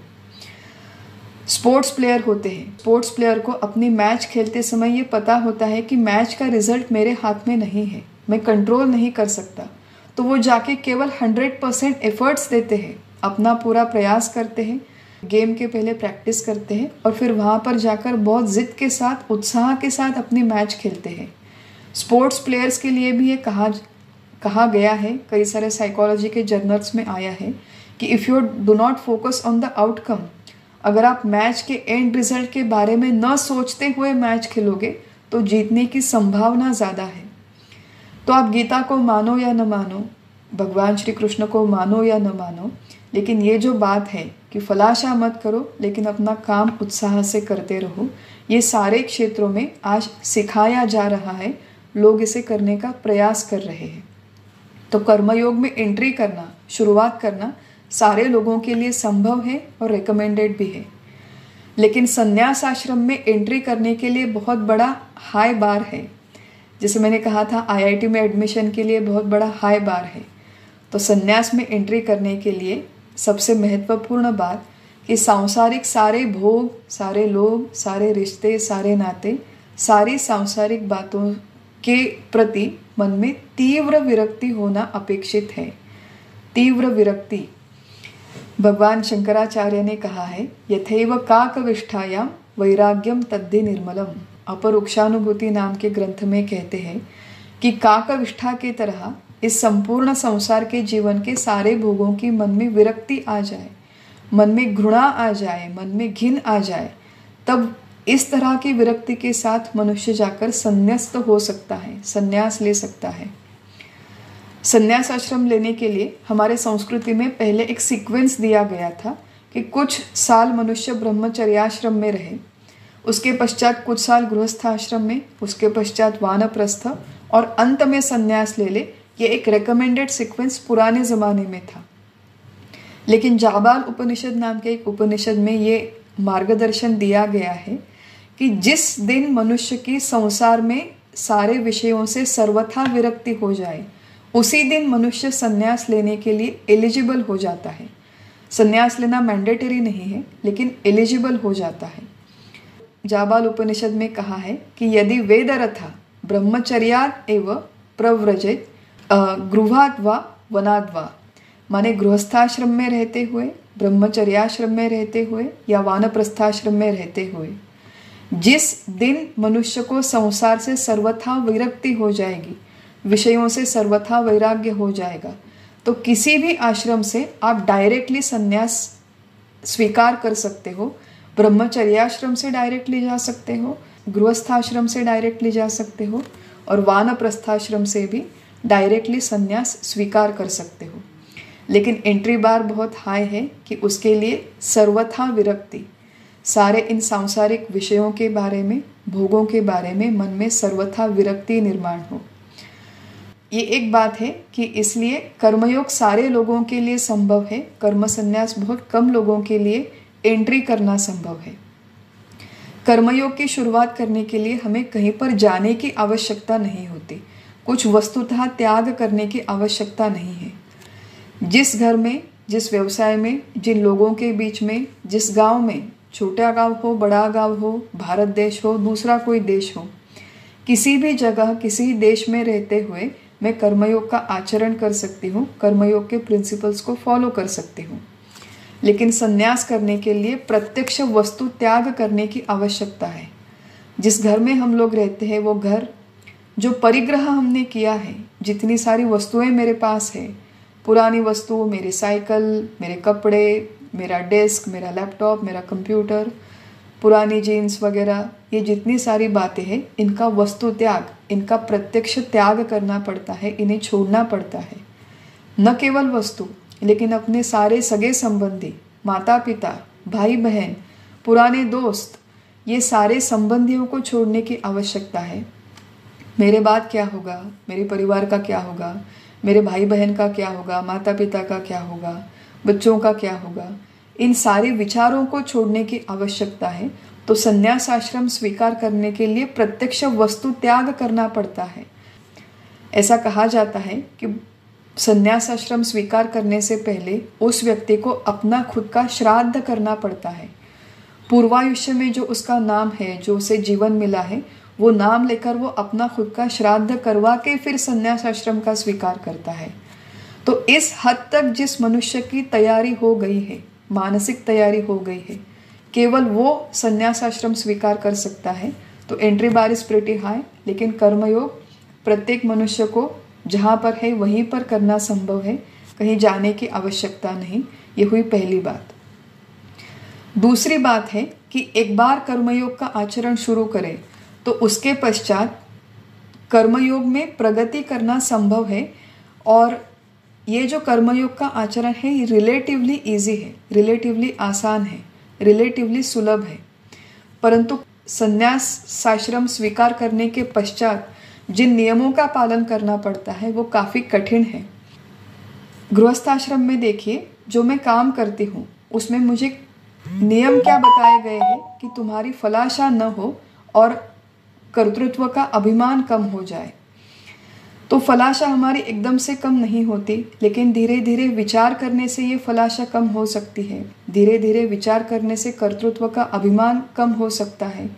स्पोर्ट्स प्लेयर होते हैं, स्पोर्ट्स प्लेयर को अपनी मैच खेलते समय ये पता होता है कि मैच का रिजल्ट मेरे हाथ में नहीं है, मैं कंट्रोल नहीं कर सकता, तो वो जाके केवल 100% एफर्ट्स देते हैं, अपना पूरा प्रयास करते हैं, गेम के पहले प्रैक्टिस करते हैं और फिर वहाँ पर जाकर बहुत जिद के साथ, उत्साह के साथ अपनी मैच खेलते हैं। स्पोर्ट्स प्लेयर्स के लिए भी ये कहा गया है, कई सारे साइकोलॉजी के जर्नल्स में आया है कि if you do not focus on the outcome, अगर आप मैच के एंड रिजल्ट के बारे में न सोचते हुए मैच खेलोगे तो जीतने की संभावना ज़्यादा है। तो आप गीता को मानो या न मानो, भगवान श्री कृष्ण को मानो या न मानो, लेकिन ये जो बात है कि फलाशा मत करो, लेकिन अपना काम उत्साह से करते रहो, ये सारे क्षेत्रों में आज सिखाया जा रहा है, लोग इसे करने का प्रयास कर रहे हैं। तो कर्मयोग में एंट्री करना, शुरुआत करना सारे लोगों के लिए संभव है और रिकमेंडेड भी है। लेकिन संन्यास आश्रम में एंट्री करने के लिए बहुत बड़ा हाई बार है। जैसे मैंने कहा था, आईआईटी में एडमिशन के लिए बहुत बड़ा हाई बार है। तो संन्यास में एंट्री करने के लिए सबसे महत्वपूर्ण बात कि सांसारिक सारे भोग, सारे लोभ, सारे रिश्ते, सारे नाते, सारी सांसारिक बातों के प्रति मन में तीव्र विरक्ति होना अपेक्षित है। तीव्र विरक्ति। भगवान शंकराचार्य ने कहा है, यथैव काकविष्ठायाम वैराग्यम तद्धि निर्मलम। अपरोक्षानुभूति नाम के ग्रंथ में कहते हैं कि काकविष्ठा की तरह इस संपूर्ण संसार के जीवन के सारे भोगों की मन में विरक्ति आ जाए, मन में घृणा आ जाए, मन में घिन आ जाए, तब इस तरह की विरक्ति के साथ मनुष्य जाकर संन्यास्त हो सकता है, संन्यास ले सकता है। संन्यास आश्रम लेने के लिए हमारे संस्कृति में पहले एक सीक्वेंस दिया गया था कि कुछ साल मनुष्य ब्रह्मचर्याश्रम में रहे, उसके पश्चात कुछ साल गृहस्थाश्रम में, उसके पश्चात वानप्रस्थ और अंत में संन्यास ले ले। ये एक रेकमेंडेड सीक्वेंस पुराने ज़माने में था। लेकिन जाबाल उपनिषद नाम के एक उपनिषद में ये मार्गदर्शन दिया गया है कि जिस दिन मनुष्य की संसार में सारे विषयों से सर्वथा विरक्ति हो जाए, उसी दिन मनुष्य संन्यास लेने के लिए एलिजिबल हो जाता है। संन्यास लेना मैंडेटरी नहीं है, लेकिन एलिजिबल हो जाता है। जाबाल उपनिषद में कहा है कि यदि वेदरथा ब्रह्मचर्यात् एव प्रव्रजेत गृहात् वा वनात् वा, माने गृहस्थाश्रम में रहते हुए, ब्रह्मचर्याश्रम में रहते हुए या वानप्रस्थाश्रम में रहते हुए, जिस दिन मनुष्य को संसार से सर्वथा विरक्ति हो जाएगी, विषयों से सर्वथा वैराग्य हो जाएगा, तो किसी भी आश्रम से आप डायरेक्टली संन्यास स्वीकार कर सकते हो। ब्रह्मचर्याश्रम से डायरेक्टली जा सकते हो, गृहस्थाश्रम से डायरेक्टली जा सकते हो, और वानप्रस्थाश्रम से भी डायरेक्टली संन्यास स्वीकार कर सकते हो। लेकिन एंट्री बार बहुत हाई है कि उसके लिए सर्वथा विरक्ति, सारे इन सांसारिक विषयों के बारे में, भोगों के बारे में मन में सर्वथा विरक्ति निर्माण हो। ये एक बात है कि इसलिए कर्मयोग सारे लोगों के लिए संभव है, कर्म संन्यास बहुत कम लोगों के लिए एंट्री करना संभव है। कर्मयोग की शुरुआत करने के लिए हमें कहीं पर जाने की आवश्यकता नहीं होती, कुछ वस्तुतः त्याग करने की आवश्यकता नहीं है। जिस घर में, जिस व्यवसाय में, जिन लोगों के बीच में, जिस गांव में, छोटा गांव हो, बड़ा गांव हो, भारत देश हो, दूसरा कोई देश हो, किसी भी जगह, किसी देश में रहते हुए मैं कर्मयोग का आचरण कर सकती हूँ, कर्मयोग के प्रिंसिपल्स को फॉलो कर सकती हूँ। लेकिन संन्यास करने के लिए प्रत्यक्ष वस्तु त्याग करने की आवश्यकता है। जिस घर में हम लोग रहते हैं वो घर, जो परिग्रह हमने किया है, जितनी सारी वस्तुएं मेरे पास है, पुरानी वस्तु, मेरी साइकिल, मेरे कपड़े, मेरा डेस्क, मेरा लैपटॉप, मेरा कंप्यूटर, पुरानी जीन्स वगैरह, ये जितनी सारी बातें हैं, इनका वस्तु त्याग, इनका प्रत्यक्ष त्याग करना पड़ता है, इन्हें छोड़ना पड़ता है। न केवल वस्तु, लेकिन अपने सारे सगे संबंधी, माता पिता, भाई बहन, पुराने दोस्त, ये सारे संबंधियों को छोड़ने की आवश्यकता है। मेरे बाद क्या होगा, मेरे परिवार का क्या होगा, मेरे भाई बहन का क्या होगा, माता पिता का क्या होगा, बच्चों का क्या होगा, इन सारे विचारों को छोड़ने की आवश्यकता है। तो संन्यास आश्रम स्वीकार करने के लिए प्रत्यक्ष वस्तु त्याग करना पड़ता है। ऐसा कहा जाता है कि संन्यास आश्रम स्वीकार करने से पहले उस व्यक्ति को अपना खुद का श्राद्ध करना पड़ता है। पूर्वायुष्य में जो उसका नाम है, जो उसे जीवन मिला है, वो नाम लेकर वो अपना खुद का श्राद्ध करवा के फिर संन्यास आश्रम का स्वीकार करता है। तो इस हद तक जिस मनुष्य की तैयारी हो गई है, मानसिक तैयारी हो गई है, केवल वो संन्यास आश्रम स्वीकार कर सकता है। तो entry bar is pretty high, लेकिन कर्मयोग प्रत्येक मनुष्य को जहाँ पर है वहीं पर करना संभव है, कहीं जाने की आवश्यकता नहीं। ये हुई पहली बात। दूसरी बात है कि एक बार कर्मयोग का आचरण शुरू करें तो उसके पश्चात कर्मयोग में प्रगति करना संभव है। और ये जो कर्मयोग का आचरण है ये रिलेटिवली ईजी है, रिलेटिवली आसान है, रिलेटिवली सुलभ है। परंतु संन्यास आश्रम स्वीकार करने के पश्चात जिन नियमों का पालन करना पड़ता है वो काफ़ी कठिन है। गृहस्थाश्रम में देखिए, जो मैं काम करती हूँ उसमें मुझे नियम क्या बताए गए हैं कि तुम्हारी फलाशा न हो और कर्तृत्व का अभिमान कम हो जाए। तो फलाशा हमारी एकदम से कम नहीं होती, लेकिन धीरे धीरे विचार करने से ये फलाशा कम हो सकती है। धीरे धीरे विचार करने से कर्तृत्व का अभिमान कम हो सकता है।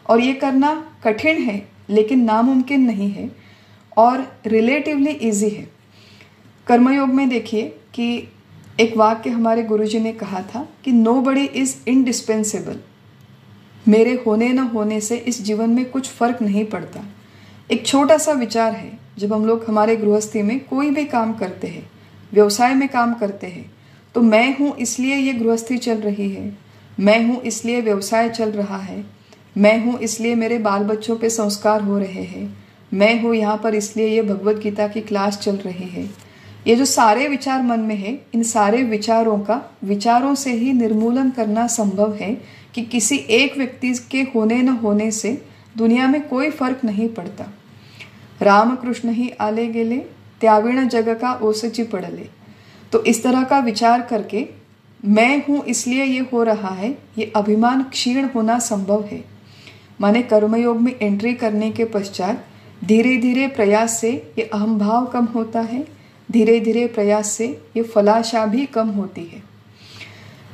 और ये करना कठिन है लेकिन नामुमकिन नहीं है और रिलेटिवली इजी है। कर्मयोग में देखिए कि एक वाक्य हमारे गुरुजी ने कहा था कि नोबडी इज इंडिस्पेंसेबल। मेरे होने न होने से इस जीवन में कुछ फर्क नहीं पड़ता। एक छोटा सा विचार है, जब हम लोग हमारे गृहस्थी में कोई भी काम करते हैं, व्यवसाय में काम करते हैं, तो मैं हूँ इसलिए ये गृहस्थी चल रही है, मैं हूँ इसलिए व्यवसाय चल रहा है, मैं हूँ इसलिए मेरे बाल बच्चों पे संस्कार हो रहे हैं, मैं हूँ यहाँ पर इसलिए ये भगवत गीता की क्लास चल रही है। ये जो सारे विचार मन में है, इन सारे विचारों से ही निर्मूलन करना संभव है कि किसी एक व्यक्ति के होने न होने से दुनिया में कोई फर्क नहीं पड़ता। रामकृष्ण ही आले गेले, त्याविण जग का ओसची पड़ले। तो इस तरह का विचार करके मैं हूँ इसलिए ये हो रहा है, ये अभिमान क्षीण होना संभव है। माने कर्मयोग में एंट्री करने के पश्चात धीरे धीरे प्रयास से ये अहम भाव कम होता है, धीरे धीरे प्रयास से ये फलाशा भी कम होती है।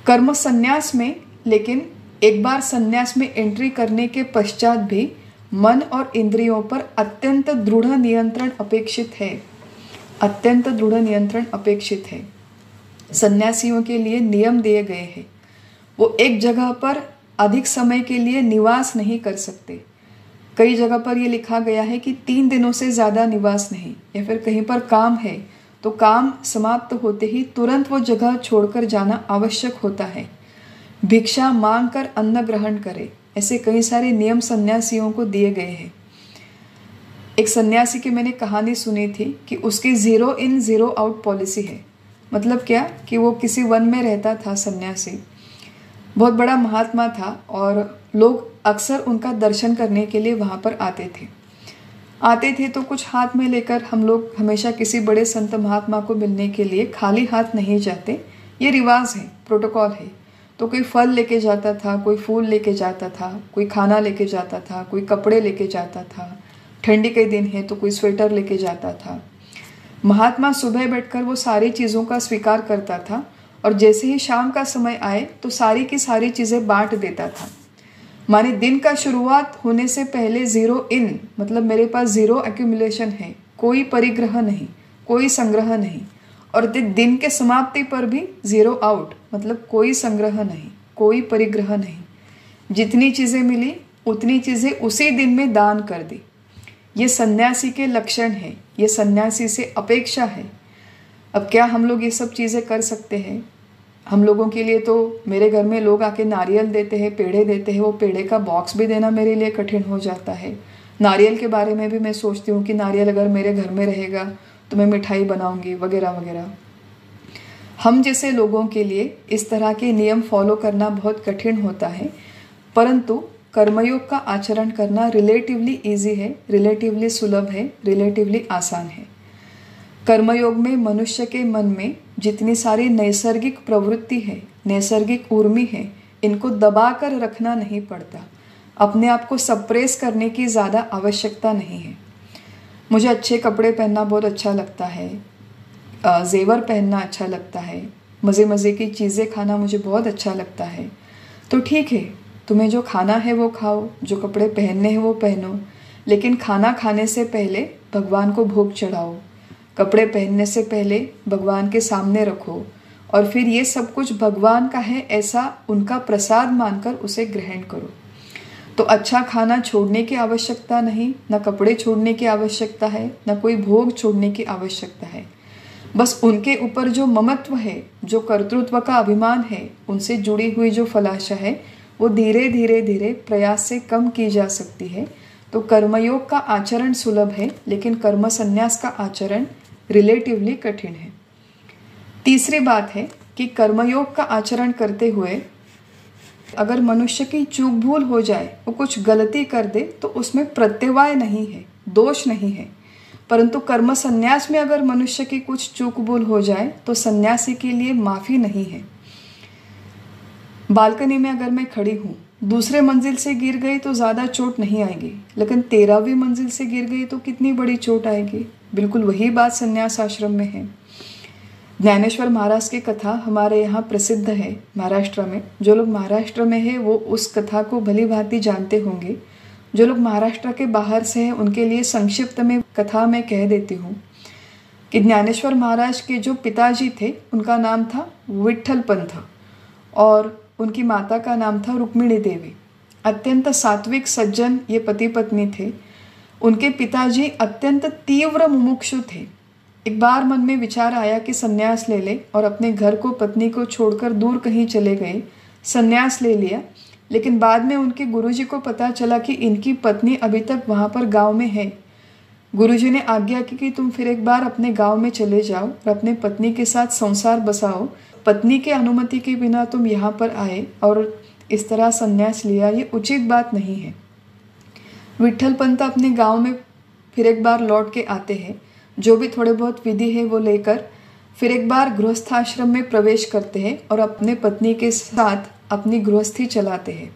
कर्म संन्यास में लेकिन एक बार संन्यास में एंट्री करने के पश्चात भी मन और इंद्रियों पर अत्यंत दृढ़ नियंत्रण अपेक्षित है, अत्यंत दृढ़ नियंत्रण अपेक्षित है। सन्यासियों के लिए नियम दिए गए हैं, वो एक जगह पर अधिक समय के लिए निवास नहीं कर सकते। कई जगह पर ये लिखा गया है कि 3 दिनों से ज़्यादा निवास नहीं, या फिर कहीं पर काम है तो काम समाप्त होते ही तुरंत वो जगह छोड़कर जाना आवश्यक होता है। भिक्षा मांग कर अन्न ग्रहण करे, ऐसे कई सारे नियम सन्यासियों को दिए गए हैं। एक सन्यासी की मैंने कहानी सुनी थी कि उसकी 0 इन 0 आउट पॉलिसी है। मतलब क्या कि वो किसी वन में रहता था, सन्यासी बहुत बड़ा महात्मा था और लोग अक्सर उनका दर्शन करने के लिए वहाँ पर आते थे तो कुछ हाथ में लेकर हम लोग हमेशा किसी बड़े संत महात्मा को मिलने के लिए खाली हाथ नहीं जाते, ये रिवाज है, प्रोटोकॉल है। तो कोई फल लेके जाता था, कोई फूल लेके जाता था, कोई खाना लेके जाता था, कोई कपड़े लेके जाता था, ठंडी के दिन है तो कोई स्वेटर लेके जाता था। महात्मा सुबह बैठकर वो सारी चीज़ों का स्वीकार करता था और जैसे ही शाम का समय आए तो सारी की सारी चीज़ें बांट देता था। माने दिन का शुरुआत होने से पहले 0 इन, मतलब मेरे पास 0 एक्यूमुलेशन है, कोई परिग्रह नहीं, कोई संग्रह नहीं, और दिन के समाप्ति पर भी 0 आउट, मतलब कोई संग्रह नहीं, कोई परिग्रह नहीं। जितनी चीज़ें मिली उतनी चीज़ें उसी दिन में दान कर दी। ये सन्यासी के लक्षण है, ये सन्यासी से अपेक्षा है। अब क्या हम लोग ये सब चीज़ें कर सकते हैं? हम लोगों के लिए तो मेरे घर में लोग आके नारियल देते हैं, पेड़े देते हैं, वो पेड़े का बॉक्स भी देना मेरे लिए कठिन हो जाता है। नारियल के बारे में भी मैं सोचती हूँ कि नारियल अगर मेरे घर में रहेगा तो मैं मिठाई बनाऊंगी वगैरह वगैरह। हम जैसे लोगों के लिए इस तरह के नियम फॉलो करना बहुत कठिन होता है, परंतु कर्मयोग का आचरण करना रिलेटिवली इजी है, रिलेटिवली सुलभ है, रिलेटिवली आसान है। कर्मयोग में मनुष्य के मन में जितनी सारी नैसर्गिक प्रवृत्ति है, नैसर्गिक उर्मी है, इनको दबा कर रखना नहीं पड़ता। अपने आप को सप्रेस करने की ज़्यादा आवश्यकता नहीं है। मुझे अच्छे कपड़े पहनना बहुत अच्छा लगता है, जेवर पहनना अच्छा लगता है, मज़े मज़े की चीज़ें खाना मुझे बहुत अच्छा लगता है। तो ठीक है, तुम्हें जो खाना है वो खाओ, जो कपड़े पहनने हैं वो पहनो, लेकिन खाना खाने से पहले भगवान को भोग चढ़ाओ, कपड़े पहनने से पहले भगवान के सामने रखो, और फिर ये सब कुछ भगवान का है ऐसा उनका प्रसाद मानकर उसे ग्रहण करो। तो अच्छा खाना छोड़ने की आवश्यकता नहीं, न कपड़े छोड़ने की आवश्यकता है, न कोई भोग छोड़ने की आवश्यकता है। बस उनके ऊपर जो ममत्व है, जो कर्तृत्व का अभिमान है, उनसे जुड़ी हुई जो फलाशा है, वो धीरे धीरे धीरे प्रयास से कम की जा सकती है। तो कर्मयोग का आचरण सुलभ है, लेकिन कर्म संन्यास का आचरण रिलेटिवली कठिन है। तीसरी बात है कि कर्मयोग का आचरण करते हुए अगर मनुष्य की चूक भूल हो जाए, वो कुछ गलती कर दे, तो उसमें प्रत्यवाय नहीं है, दोष नहीं है। परंतु कर्म संन्यास में अगर मनुष्य की कुछ चूक भूल हो जाए तो सन्यासी के लिए माफ़ी नहीं है। बालकनी में अगर मैं खड़ी हूँ, दूसरे मंजिल से गिर गई तो ज़्यादा चोट नहीं आएगी, लेकिन 13वीं मंजिल से गिर गई तो कितनी बड़ी चोट आएगी। बिल्कुल वही बात सन्यास आश्रम में है। ज्ञानेश्वर महाराज की कथा हमारे यहाँ प्रसिद्ध है महाराष्ट्र में। जो लोग महाराष्ट्र में है वो उस कथा को भली भांति जानते होंगे। जो लोग महाराष्ट्र के बाहर से हैं उनके लिए संक्षिप्त में कथा मैं कह देती हूँ कि ज्ञानेश्वर महाराज के जो पिताजी थे उनका नाम था विठ्ठल पंथ और उनकी माता का नाम था रुक्मिणी देवी। अत्यंत सात्विक सज्जन ये पति पत्नी थे। उनके पिताजी अत्यंत तीव्र मुमुक्षु थे। एक बार मन में विचार आया कि सन्यास ले ले और अपने घर को पत्नी को छोड़कर दूर कहीं चले गए। सन्यास ले लिया, लेकिन बाद में उनके गुरुजी को पता चला कि इनकी पत्नी अभी तक वहाँ पर गांव में है। गुरुजी ने आज्ञा की कि तुम फिर एक बार अपने गांव में चले जाओ और अपने पत्नी के साथ संसार बसाओ। पत्नी के अनुमति के बिना तुम यहाँ पर आए और इस तरह सन्यास लिया, ये उचित बात नहीं है। विठ्ठल पंत अपने गांव में फिर एक बार लौट के आते हैं। जो भी थोड़े बहुत विधि है वो लेकर फिर एक बार गृहस्थाश्रम में प्रवेश करते हैं और अपने पत्नी के साथ अपनी गृहस्थी चलाते हैं।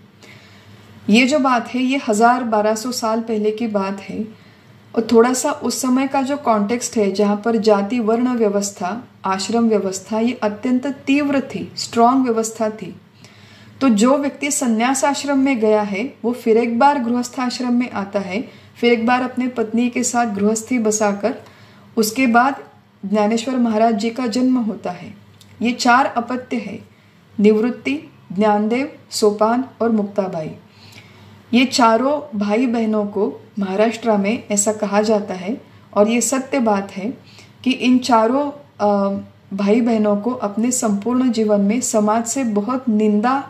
ये जो बात है ये 1000-1200 साल पहले की बात है और थोड़ा सा उस समय का जो कॉन्टेक्स्ट है जहाँ पर जाति वर्ण व्यवस्था, आश्रम व्यवस्था ये अत्यंत तीव्र थी, स्ट्रॉन्ग व्यवस्था थी। तो जो व्यक्ति संन्यास आश्रम में गया है वो फिर एक बार गृहस्थाश्रम में आता है, फिर एक बार अपने पत्नी के साथ गृहस्थी बसाकर उसके बाद ज्ञानेश्वर महाराज जी का जन्म होता है। ये 4 अपत्य है, निवृत्ति, ज्ञानदेव, सोपान और मुक्ताबाई। ये चारों भाई बहनों को महाराष्ट्र में ऐसा कहा जाता है और ये सत्य बात है कि इन चारों भाई बहनों को अपने संपूर्ण जीवन में समाज से बहुत निंदा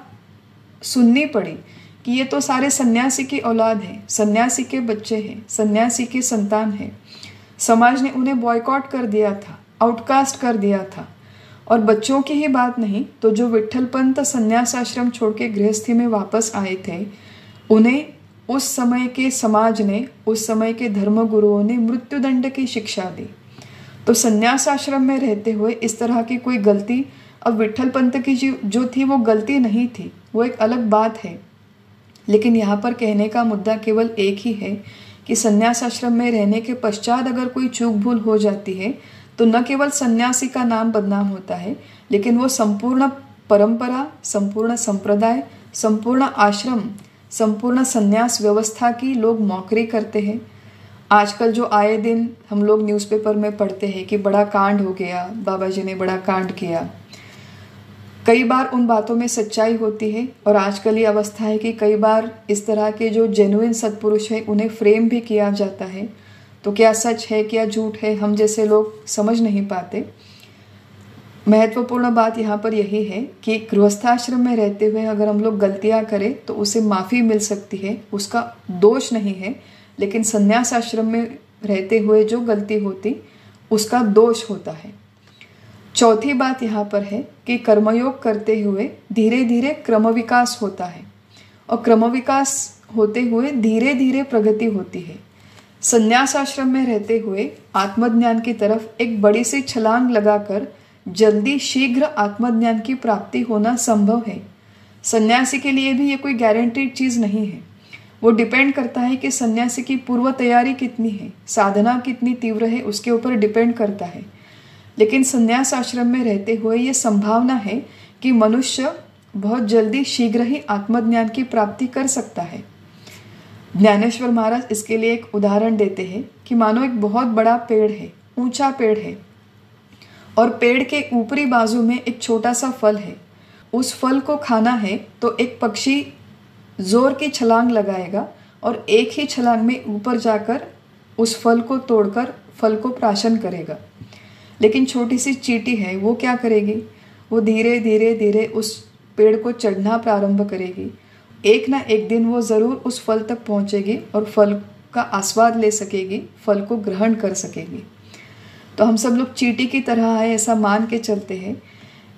सुननी पड़ी कि ये तो सारे सन्यासी की औलाद है, सन्यासी के बच्चे हैं, सन्यासी की संतान है। समाज ने उन्हें बॉयकॉट कर दिया था, आउटकास्ट कर दिया था। और बच्चों की ही बात नहीं तो जो विट्ठल पंत संन्यास आश्रम छोड़ के गृहस्थी में वापस आए थे, उन्हें उस समय के समाज ने, उस समय के धर्मगुरुओं ने मृत्युदंड की शिक्षा दी। तो संन्यास आश्रम में रहते हुए इस तरह की कोई गलती, अब विट्ठल पंत की जो थी वो गलती नहीं थी, वो एक अलग बात है। लेकिन यहाँ पर कहने का मुद्दा केवल एक ही है कि संन्यास आश्रम में रहने के पश्चात अगर कोई चूक भूल हो जाती है तो न केवल सन्यासी का नाम बदनाम होता है, लेकिन वो संपूर्ण परंपरा, संपूर्ण संप्रदाय, संपूर्ण आश्रम, संपूर्ण संन्यास व्यवस्था की लोग मौकरी करते हैं। आजकल जो आए दिन हम लोग न्यूज़पेपर में पढ़ते हैं कि बड़ा कांड हो गया, बाबा जी ने बड़ा कांड किया, कई बार उन बातों में सच्चाई होती है। और आजकल ये अवस्था है कि कई बार इस तरह के जो जेन्युइन सत्पुरुष है उन्हें फ्रेम भी किया जाता है। तो क्या सच है क्या झूठ है, हम जैसे लोग समझ नहीं पाते। महत्वपूर्ण बात यहाँ पर यही है कि गृहस्थाश्रम में रहते हुए अगर हम लोग गलतियाँ करें तो उसे माफ़ी मिल सकती है, उसका दोष नहीं है। लेकिन संन्यास आश्रम में रहते हुए जो गलती होती उसका दोष होता है। चौथी बात यहाँ पर है कि कर्मयोग करते हुए धीरे धीरे क्रम विकास होता है और क्रम विकास होते हुए धीरे धीरे प्रगति होती है। संन्यास आश्रम में रहते हुए आत्मज्ञान की तरफ एक बड़ी सी छलांग लगाकर जल्दी शीघ्र आत्मज्ञान की प्राप्ति होना संभव है। सन्यासी के लिए भी ये कोई गारंटीड चीज़ नहीं है। वो डिपेंड करता है कि सन्यासी की पूर्व तैयारी कितनी है, साधना कितनी तीव्र है, उसके ऊपर डिपेंड करता है। लेकिन संन्यास आश्रम में रहते हुए ये संभावना है कि मनुष्य बहुत जल्दी शीघ्र ही आत्मज्ञान की प्राप्ति कर सकता है। ज्ञानेश्वर महाराज इसके लिए एक उदाहरण देते हैं कि मानो एक बहुत बड़ा पेड़ है, ऊंचा पेड़ है और पेड़ के ऊपरी बाजू में एक छोटा सा फल है। उस फल को खाना है तो एक पक्षी जोर की छलांग लगाएगा और एक ही छलांग में ऊपर जाकर उस फल को तोड़कर फल को प्राशन करेगा। लेकिन छोटी सी चींटी है, वो क्या करेगी? वो धीरे धीरे धीरे उस पेड़ को चढ़ना प्रारंभ करेगी। एक ना एक दिन वो ज़रूर उस फल तक पहुँचेगी और फल का आस्वाद ले सकेगी, फल को ग्रहण कर सकेगी। तो हम सब लोग चींटी की तरह है ऐसा मान के चलते हैं।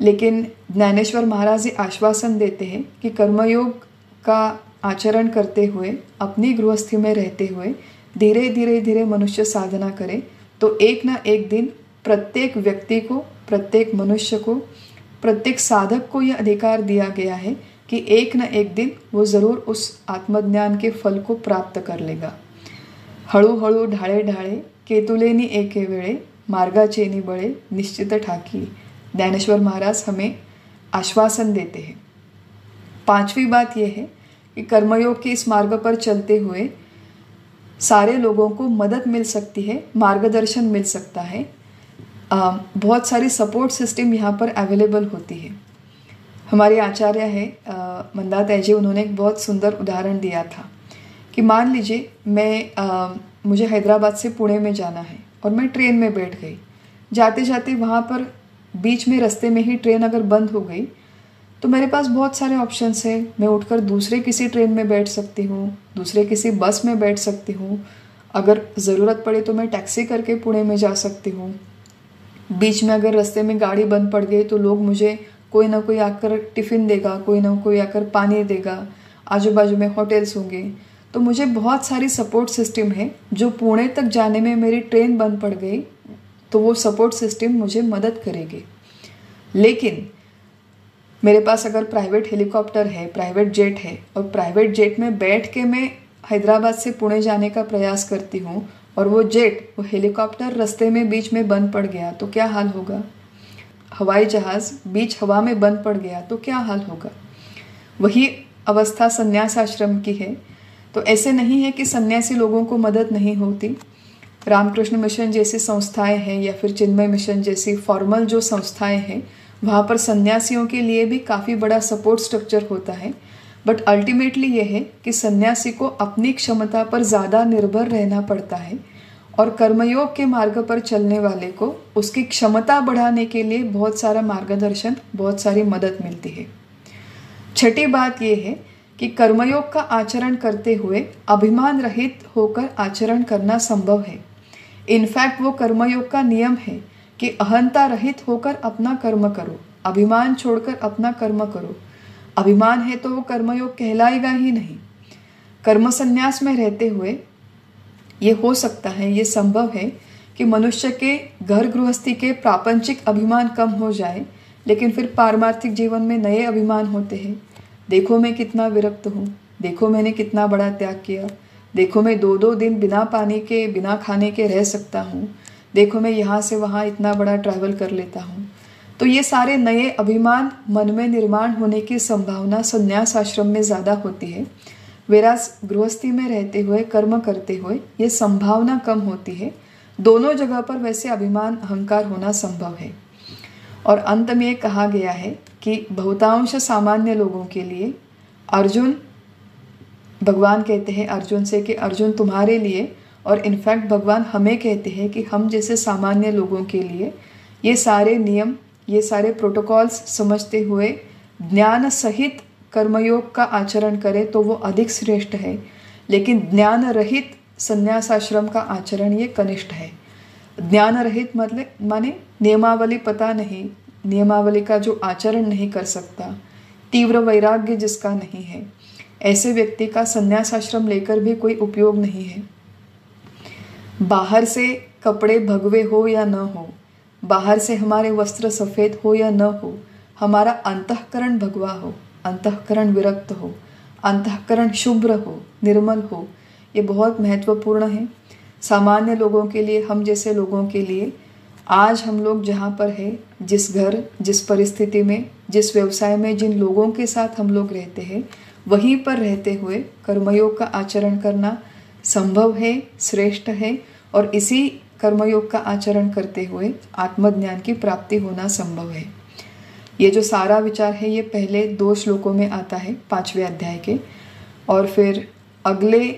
लेकिन ज्ञानेश्वर महाराज ये आश्वासन देते हैं कि कर्मयोग का आचरण करते हुए, अपनी गृहस्थी में रहते हुए धीरे धीरे धीरे मनुष्य साधना करे तो एक ना एक दिन प्रत्येक व्यक्ति को, प्रत्येक मनुष्य को, प्रत्येक साधक को यह अधिकार दिया गया है कि एक न एक दिन वो ज़रूर उस आत्मज्ञान के फल को प्राप्त कर लेगा। हळूहळू ढाळे ढाळे केतुलेनी एके वेळे मार्गाचेनी बळे निश्चित ठाकी। ज्ञानेश्वर महाराज हमें आश्वासन देते हैं। पांचवी बात यह है कि कर्मयोग के इस मार्ग पर चलते हुए सारे लोगों को मदद मिल सकती है, मार्गदर्शन मिल सकता है। बहुत सारी सपोर्ट सिस्टम यहाँ पर अवेलेबल होती है। हमारे आचार्य है मंदाताई जी, उन्होंने एक बहुत सुंदर उदाहरण दिया था कि मान लीजिए मुझे हैदराबाद से पुणे में जाना है और मैं ट्रेन में बैठ गई। जाते जाते वहाँ पर बीच में रास्ते में ही ट्रेन अगर बंद हो गई तो मेरे पास बहुत सारे ऑप्शंस हैं। मैं उठकर दूसरे किसी ट्रेन में बैठ सकती हूँ, दूसरे किसी बस में बैठ सकती हूँ, अगर ज़रूरत पड़े तो मैं टैक्सी करके पुणे में जा सकती हूँ। बीच में अगर रास्ते में गाड़ी बंद पड़ गई तो लोग मुझे कोई ना कोई आकर टिफ़िन देगा, कोई ना कोई आकर पानी देगा, आजू बाजू में होटल्स होंगे। तो मुझे बहुत सारी सपोर्ट सिस्टम है। जो पुणे तक जाने में मेरी ट्रेन बंद पड़ गई तो वो सपोर्ट सिस्टम मुझे मदद करेगी। लेकिन मेरे पास अगर प्राइवेट हेलीकॉप्टर है, प्राइवेट जेट है और प्राइवेट जेट में बैठ के मैं हैदराबाद से पुणे जाने का प्रयास करती हूँ और वो जेट, वो हेलीकॉप्टर रास्ते में बीच में बंद पड़ गया तो क्या हाल होगा? हवाई जहाज़ बीच हवा में बंद पड़ गया तो क्या हाल होगा? वही अवस्था संन्यास आश्रम की है। तो ऐसे नहीं है कि सन्यासी लोगों को मदद नहीं होती। रामकृष्ण मिशन जैसी संस्थाएं हैं या फिर चिन्मय मिशन जैसी फॉर्मल जो संस्थाएं हैं, वहाँ पर सन्यासियों के लिए भी काफ़ी बड़ा सपोर्ट स्ट्रक्चर होता है। बट अल्टीमेटली ये है कि सन्यासी को अपनी क्षमता पर ज़्यादा निर्भर रहना पड़ता है और कर्मयोग के मार्ग पर चलने वाले को उसकी क्षमता बढ़ाने के लिए बहुत सारा मार्गदर्शन, बहुत सारी मदद मिलती है। छठी बात यह है कि कर्मयोग का आचरण करते हुए अभिमान रहित होकर आचरण करना संभव है। इनफैक्ट वो कर्मयोग का नियम है कि अहंता रहित होकर अपना कर्म करो, अभिमान छोड़कर अपना कर्म करो। अभिमान है तो वो कर्मयोग कहलाएगा ही नहीं। कर्म संन्यास में रहते हुए ये हो सकता है, ये संभव है कि मनुष्य के घर गृहस्थी के प्रापंचिक अभिमान कम हो जाए, लेकिन फिर पारमार्थिक जीवन में नए अभिमान होते हैं। देखो मैं कितना विरक्त हूँ, देखो मैंने कितना बड़ा त्याग किया, देखो मैं 2-2 दिन बिना पानी के, बिना खाने के रह सकता हूँ, देखो मैं यहाँ से वहाँ इतना बड़ा ट्रैवल कर लेता हूँ। तो ये सारे नए अभिमान मन में निर्माण होने की संभावना संन्यास आश्रम में ज़्यादा होती है, वेराज गृहस्थी में रहते हुए कर्म करते हुए ये संभावना कम होती है। दोनों जगह पर वैसे अभिमान, अहंकार होना संभव है। और अंत में कहा गया है कि बहुतांश सामान्य लोगों के लिए अर्जुन, भगवान कहते हैं अर्जुन से कि अर्जुन तुम्हारे लिए, और इनफैक्ट भगवान हमें कहते हैं कि हम जैसे सामान्य लोगों के लिए ये सारे नियम, ये सारे प्रोटोकॉल्स समझते हुए ज्ञान सहित कर्मयोग का आचरण करें तो वो अधिक श्रेष्ठ है, लेकिन ज्ञान रहित संन्यास आश्रम का आचरण ये कनिष्ठ है। ज्ञान रहित मतलब माने नियमावली पता नहीं, नियमावली का जो आचरण नहीं कर सकता, तीव्र वैराग्य जिसका नहीं है, ऐसे व्यक्ति का संन्यास आश्रम लेकर भी कोई उपयोग नहीं है। बाहर से कपड़े भगवे हो या न हो, बाहर से हमारे वस्त्र सफ़ेद हो या न हो, हमारा अंतःकरण भगवा हो, अंतःकरण विरक्त हो, अंतःकरण शुभ्र हो, निर्मल हो, ये बहुत महत्वपूर्ण है। सामान्य लोगों के लिए, हम जैसे लोगों के लिए, आज हम लोग जहाँ पर है, जिस घर, जिस परिस्थिति में, जिस व्यवसाय में, जिन लोगों के साथ हम लोग रहते हैं, वहीं पर रहते हुए कर्मयोग का आचरण करना संभव है, श्रेष्ठ है, और इसी कर्मयोग का आचरण करते हुए आत्मज्ञान की प्राप्ति होना संभव है। ये जो सारा विचार है ये पहले 2 श्लोकों में आता है 5वें अध्याय के, और फिर अगले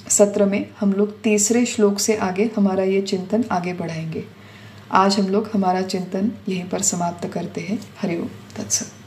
सत्र में हम लोग 3रे श्लोक से आगे हमारा ये चिंतन आगे बढ़ाएंगे। आज हम लोग हमारा चिंतन यहीं पर समाप्त करते हैं। हरि ओम तत्सत।